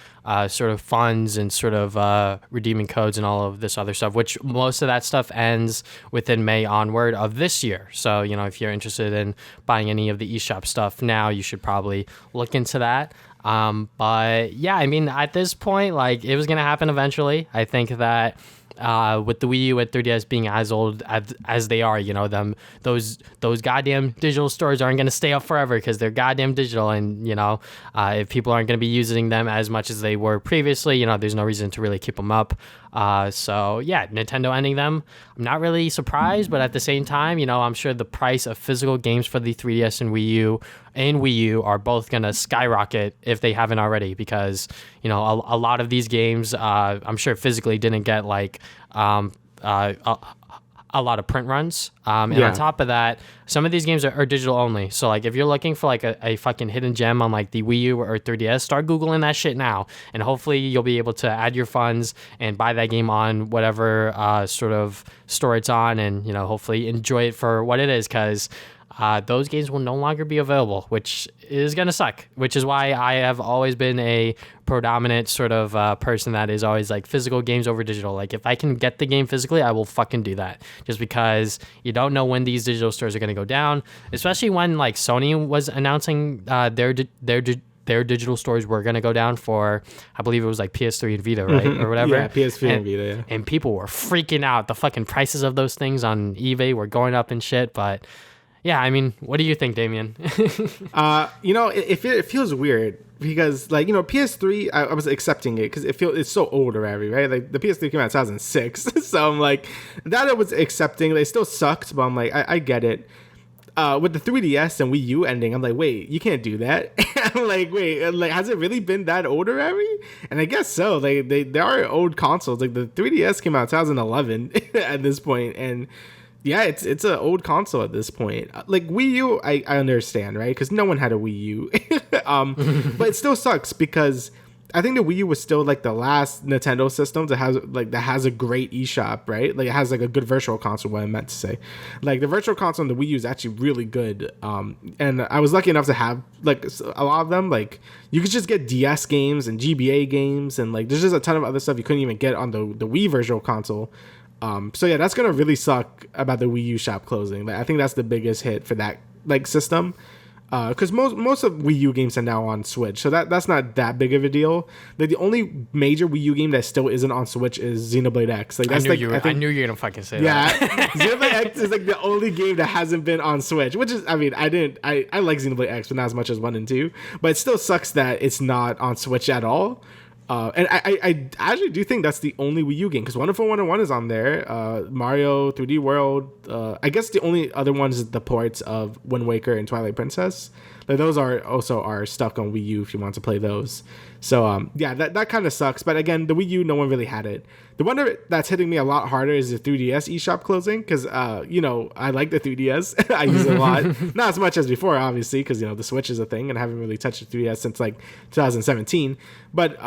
sort of funds and sort of redeeming codes and all of this other stuff, which most of that stuff ends within May onward of this year. So if you're interested in buying any of the eShop stuff now, you should probably look into that. But yeah, I mean, at this point, like, it was going to happen eventually. I think that with the Wii U and 3DS being as old as they are, those goddamn digital stores aren't going to stay up forever because they're goddamn digital. And, if people aren't going to be using them as much as they were previously, there's no reason to really keep them up. So yeah, Nintendo ending them, I'm not really surprised, but at the same time, I'm sure the price of physical games for the 3DS and Wii U are both going to skyrocket if they haven't already, because, a lot of these games, I'm sure physically didn't get like, a lot of print runs. And on top of that, some of these games are digital only. So like if you're looking for like a fucking hidden gem on like the Wii U or 3DS, start Googling that shit now. And hopefully you'll be able to add your funds and buy that game on whatever sort of store it's on, and, hopefully enjoy it for what it is, because those games will no longer be available, which is going to suck, which is why I have always been a predominant sort of person that is always like physical games over digital. Like if I can get the game physically, I will fucking do that, just because you don't know when these digital stores are going to go down, especially when like Sony was announcing their digital stores were going to go down for, I believe it was like PS3 and Vita, right? Or whatever. Yeah, PS3 and Vita, yeah. And people were freaking out. The fucking prices of those things on eBay were going up and shit, but yeah, I mean, what do you think, Damien? It feels weird because, like, PS3, I was accepting it because it's so old already, right? Like, the PS3 came out in 2006, so I'm like, that I was accepting. They still sucked, but I'm like, I get it. With the 3DS and Wii U ending, I'm like, wait, you can't do that. I'm like, wait, like, has it really been that old already? And I guess so. They are old consoles. Like, the 3DS came out in 2011 at this point, and yeah, it's an old console at this point. Like Wii U, I understand, right? Because no one had a Wii U. But it still sucks because I think the Wii U was still like the last Nintendo system that has a great eShop, right? Like it has like a good virtual console, what I meant to say. Like the virtual console on the Wii U is actually really good. And I was lucky enough to have like a lot of them. Like you could just get DS games and GBA games, and like there's just a ton of other stuff you couldn't even get on the Wii virtual console. So yeah, that's gonna really suck about the Wii U shop closing. Like, I think that's the biggest hit for that like system, because most of Wii U games are now on Switch, so that's not that big of a deal. Like the only major Wii U game that still isn't on Switch is Xenoblade X. Like that's I knew you were gonna fucking say that. Yeah, Xenoblade X is like the only game that hasn't been on Switch, which is, I mean, I like Xenoblade X, but not as much as 1 and 2. But it still sucks that it's not on Switch at all. And I actually do think that's the only Wii U game, because Wonderful 101 is on there. Mario 3D World. I guess the only other ones is the ports of Wind Waker and Twilight Princess. Like those are stuck on Wii U if you want to play those. So yeah, that kind of sucks. But again, the Wii U, no one really had it. The one that's hitting me a lot harder is the 3DS eShop closing, because I like the 3DS. I use it a lot, not as much as before, obviously, because the Switch is a thing, and I haven't really touched the 3DS since like 2017. But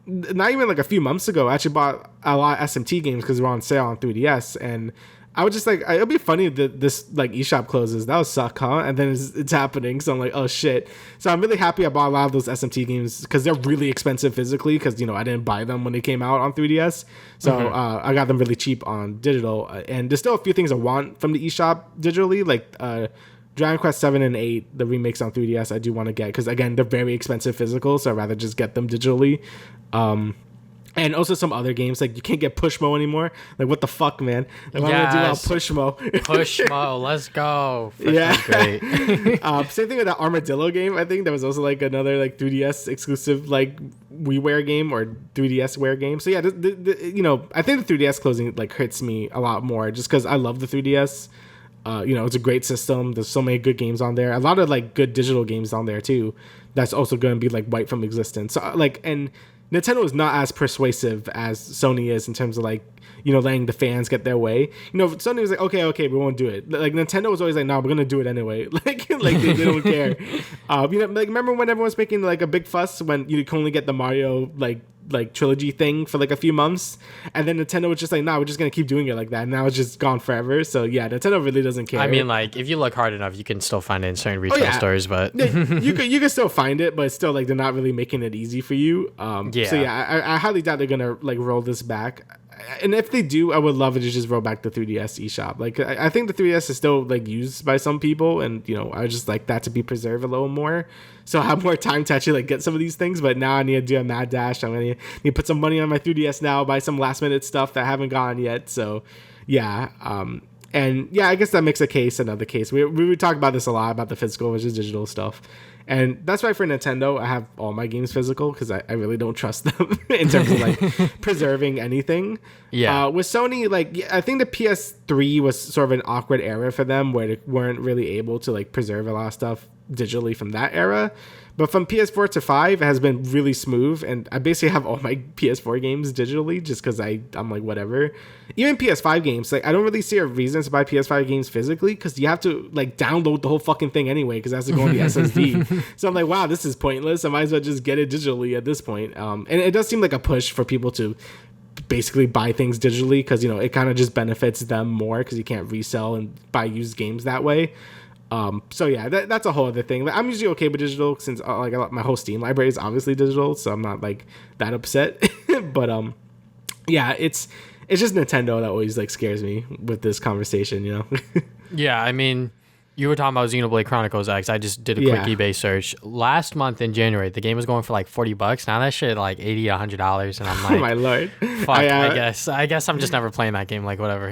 not even like a few months ago, I actually bought a lot of SMT games because they were on sale on 3DS, and I was just like, it'll be funny that this like eShop closes. That would suck, huh? And then it's happening. So I'm like, oh shit. So I'm really happy I bought a lot of those SMT games because they're really expensive physically, because I didn't buy them when they came out on 3DS. So I got them really cheap on digital. And there's still a few things I want from the eShop digitally, like Dragon Quest 7 and 8, the remakes on 3DS I do want to get, because again, they're very expensive physical, so I'd rather just get them digitally. And also some other games, like you can't get Pushmo anymore. Like what the fuck, man? Like, what am I gonna do about Pushmo? Pushmo, let's go. Yeah, great. Same thing with that Armadillo game. I think there was also like another like 3DS exclusive like WiiWare game or 3DSware game. So yeah, you know, I think the 3DS closing like hurts me a lot more just because I love the 3DS. You know, it's a great system. There's so many good games on there. A lot of like good digital games on there too. That's also going to be like wiped from existence. So like, and Nintendo is not as persuasive as Sony is in terms of like, you know, letting the fans get their way. You know, Sony was like, okay, we won't do it. Like Nintendo was always like, no, we're gonna do it anyway. Like they don't care. You know, like remember when everyone was making like a big fuss when you could only get the Mario like trilogy thing for like a few months, and then Nintendo was just like, nah, we're just gonna keep doing it like that. And now it's just gone forever. So yeah, Nintendo really doesn't care. I mean, like if you look hard enough, you can still find it in certain retail stores, but yeah, you can still find it, but it's still like they're not really making it easy for you. Yeah. So yeah, I highly doubt they're gonna like roll this back. And if they do, I would love it to just roll back the 3DS eShop. Like I think the 3DS is still like used by some people, and you know I just like that to be preserved a little more, so I have more time to actually like get some of these things. But now I need to do a mad dash. I'm gonna need to put some money on my 3DS now, buy some last minute stuff that I haven't gotten yet. So yeah, and yeah, I guess that makes a case another case. We would talk about this a lot about the physical versus digital stuff. And that's why for Nintendo, I have all my games physical because I really don't trust them in terms of like preserving anything. Yeah. With Sony, like I think the PS3 was sort of an awkward era for them where they weren't really able to like preserve a lot of stuff digitally from that era. But from PS4 to 5, it has been really smooth, and I basically have all my PS4 games digitally just because I'm like whatever. Even PS5 games, like I don't really see a reason to buy PS5 games physically because you have to like download the whole fucking thing anyway because it has to go on the SSD. So I'm like, wow, this is pointless. I might as well just get it digitally at this point. And it does seem like a push for people to basically buy things digitally because, you know, it kind of just benefits them more because you can't resell and buy used games that way. So yeah, that's a whole other thing. I'm usually okay with digital since like my whole Steam library is obviously digital, so I'm not like that upset. But yeah, it's just Nintendo that always like scares me with this conversation, you know. Yeah, I mean, you were talking about Xenoblade Chronicles X. I just did a quick eBay search. Last month in January, the game was going for like $40. Now that shit like $80 to $100, and I'm like, oh my lord, fuck. I guess I'm just never playing that game. Like whatever.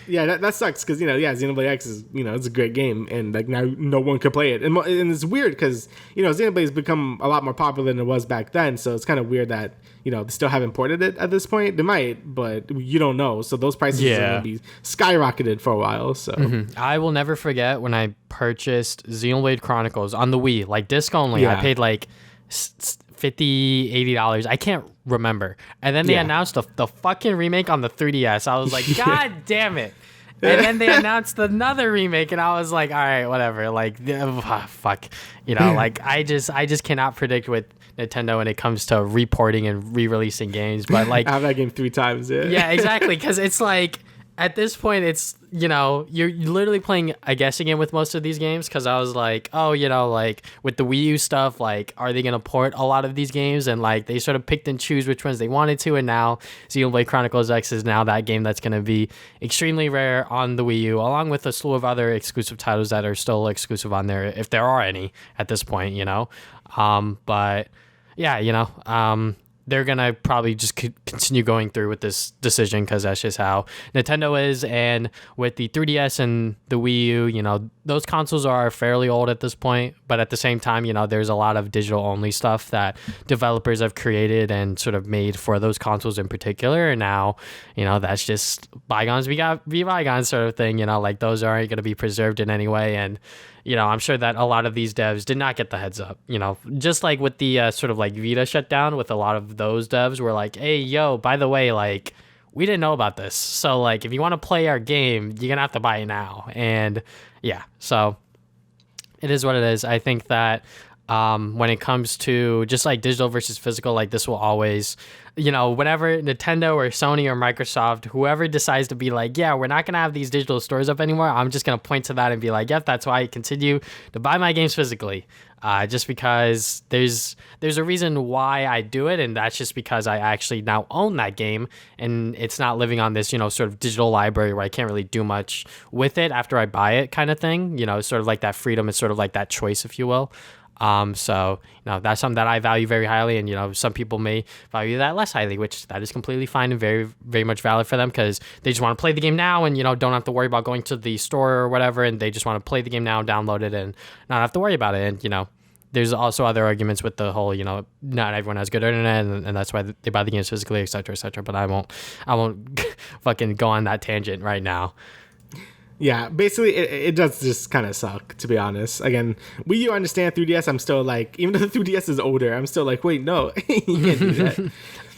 yeah, that sucks because, you know, Xenoblade X is, you know, it's a great game, and like now no one could play it, and it's weird because, you know, Xenoblade has become a lot more popular than it was back then, so it's kind of weird that, you know, they still haven't ported it at this point. They might, but you don't know. So those prices are going to be skyrocketed for a while. So I will never forget when I purchased Xenoblade Chronicles on the Wii, like disc only. I paid like $50, $80. I can't remember. And then they announced the fucking remake on the 3DS. I was like, God damn it. And then they announced another remake, and I was like, all right, whatever. Like, fuck. You know, like I just cannot predict with Nintendo when it comes to reporting and re-releasing games. But like, I have that game 3 times. Yeah, exactly. Because it's like, at this point, it's, you know, you're literally playing a guessing game with most of these games, because I was like, oh, you know, like with the Wii U stuff, like, are they going to port a lot of these games? And like, they sort of picked and choose which ones they wanted to. And now Xenoblade Chronicles X is now that game that's going to be extremely rare on the Wii U, along with a slew of other exclusive titles that are still exclusive on there, if there are any at this point, you know. But yeah, you know, they're going to probably just continue going through with this decision, because that's just how Nintendo is. And with the 3DS and the Wii U, you know, those consoles are fairly old at this point. But at the same time, you know, there's a lot of digital only stuff that developers have created and sort of made for those consoles in particular. And now, you know, that's just bygones be bygones sort of thing. You know, like those aren't going to be preserved in any way. And you know, I'm sure that a lot of these devs did not get the heads up, you know, just like with the sort of like Vita shutdown, with a lot of those devs were like, hey, yo, by the way, like, we didn't know about this. So like, if you want to play our game, you're going to have to buy it now. And yeah, so it is what it is. I think that when it comes to just like digital versus physical, like this will always, you know, whenever Nintendo or Sony or Microsoft, whoever decides to be like, yeah, we're not going to have these digital stores up anymore, I'm just going to point to that and be like, yep, that's why I continue to buy my games physically. Just because there's a reason why I do it, and that's just because I actually now own that game, and it's not living on this, you know, sort of digital library where I can't really do much with it after I buy it kind of thing. You know, sort of like that freedom is sort of like that choice, if you will. So, that's something that I value very highly, and some people may value that less highly, which that is completely fine and very, very much valid for them, because they just want to play the game now and don't have to worry about going to the store or whatever, and they just want to play the game now, download it, and not have to worry about it. And there's also other arguments with the whole, not everyone has good internet, and that's why they buy the games physically, et cetera, et cetera. But I won't fucking go on that tangent right now. Yeah, basically, it does just kind of suck, to be honest. Again, Wii U, understand. 3DS, I'm still like, even though the 3DS is older, I'm still like, wait, no, you can't do that.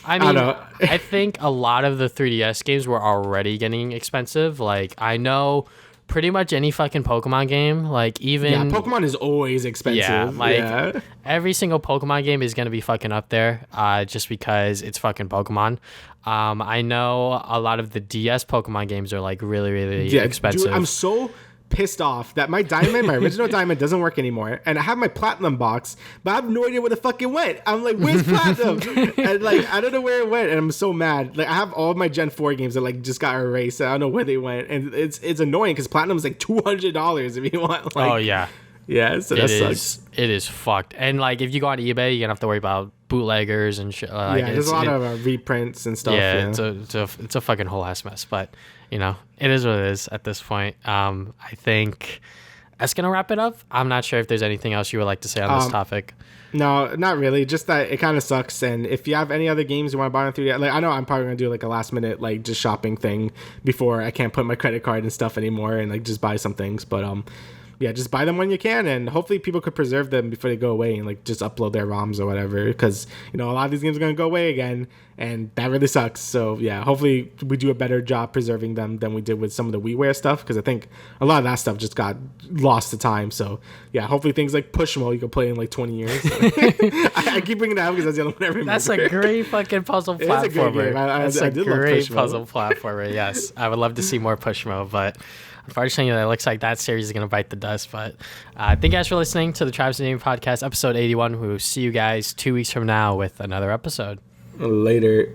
I mean, I think a lot of the 3DS games were already getting expensive. Like, I know pretty much any fucking Pokemon game, like even... Yeah, Pokemon is always expensive. Yeah, every single Pokemon game is going to be fucking up there just because it's fucking Pokemon. I know a lot of the DS Pokemon games are like really, really expensive. Dude, I'm so pissed off that my original diamond doesn't work anymore, and I have my platinum box, but I have no idea where the fuck it went. I'm like, where's platinum? And like, I don't know where it went, and I'm so mad. Like, I have all of my Gen 4 games that like just got erased. I don't know where they went, and it's annoying because platinum is like $200 if you want. Like, oh yeah. Yeah, so that sucks. It is fucked. And like, if you go on eBay, you're gonna have to worry about bootleggers and shit. There's a lot of reprints and stuff. Yeah, it's a fucking whole ass mess. But it is what it is at this point. I think that's gonna wrap it up. I'm not sure if there's anything else you would like to say on this topic. No, not really. Just that it kind of sucks. And if you have any other games you want to buy on 3DS, like I know I'm probably gonna do like a last minute like just shopping thing before I can't put my credit card and stuff anymore, and like just buy some things. But yeah, just buy them when you can, and hopefully people could preserve them before they go away and like just upload their ROMs or whatever, because a lot of these games are going to go away again, and that really sucks. So yeah, hopefully we do a better job preserving them than we did with some of the WiiWare stuff, because I think a lot of that stuff just got lost to time. So yeah, hopefully things like Pushmo you can play in like 20 years. I keep bringing that up because that's the only one I remember. That's a great fucking puzzle platformer. That's a great puzzle platformer. Yes, I would love to see more Pushmo, but unfortunately, it looks like that series is going to bite the dust. But thank you guys for listening to the Travis Damian Podcast, episode 81. We'll see you guys 2 weeks from now with another episode. Later.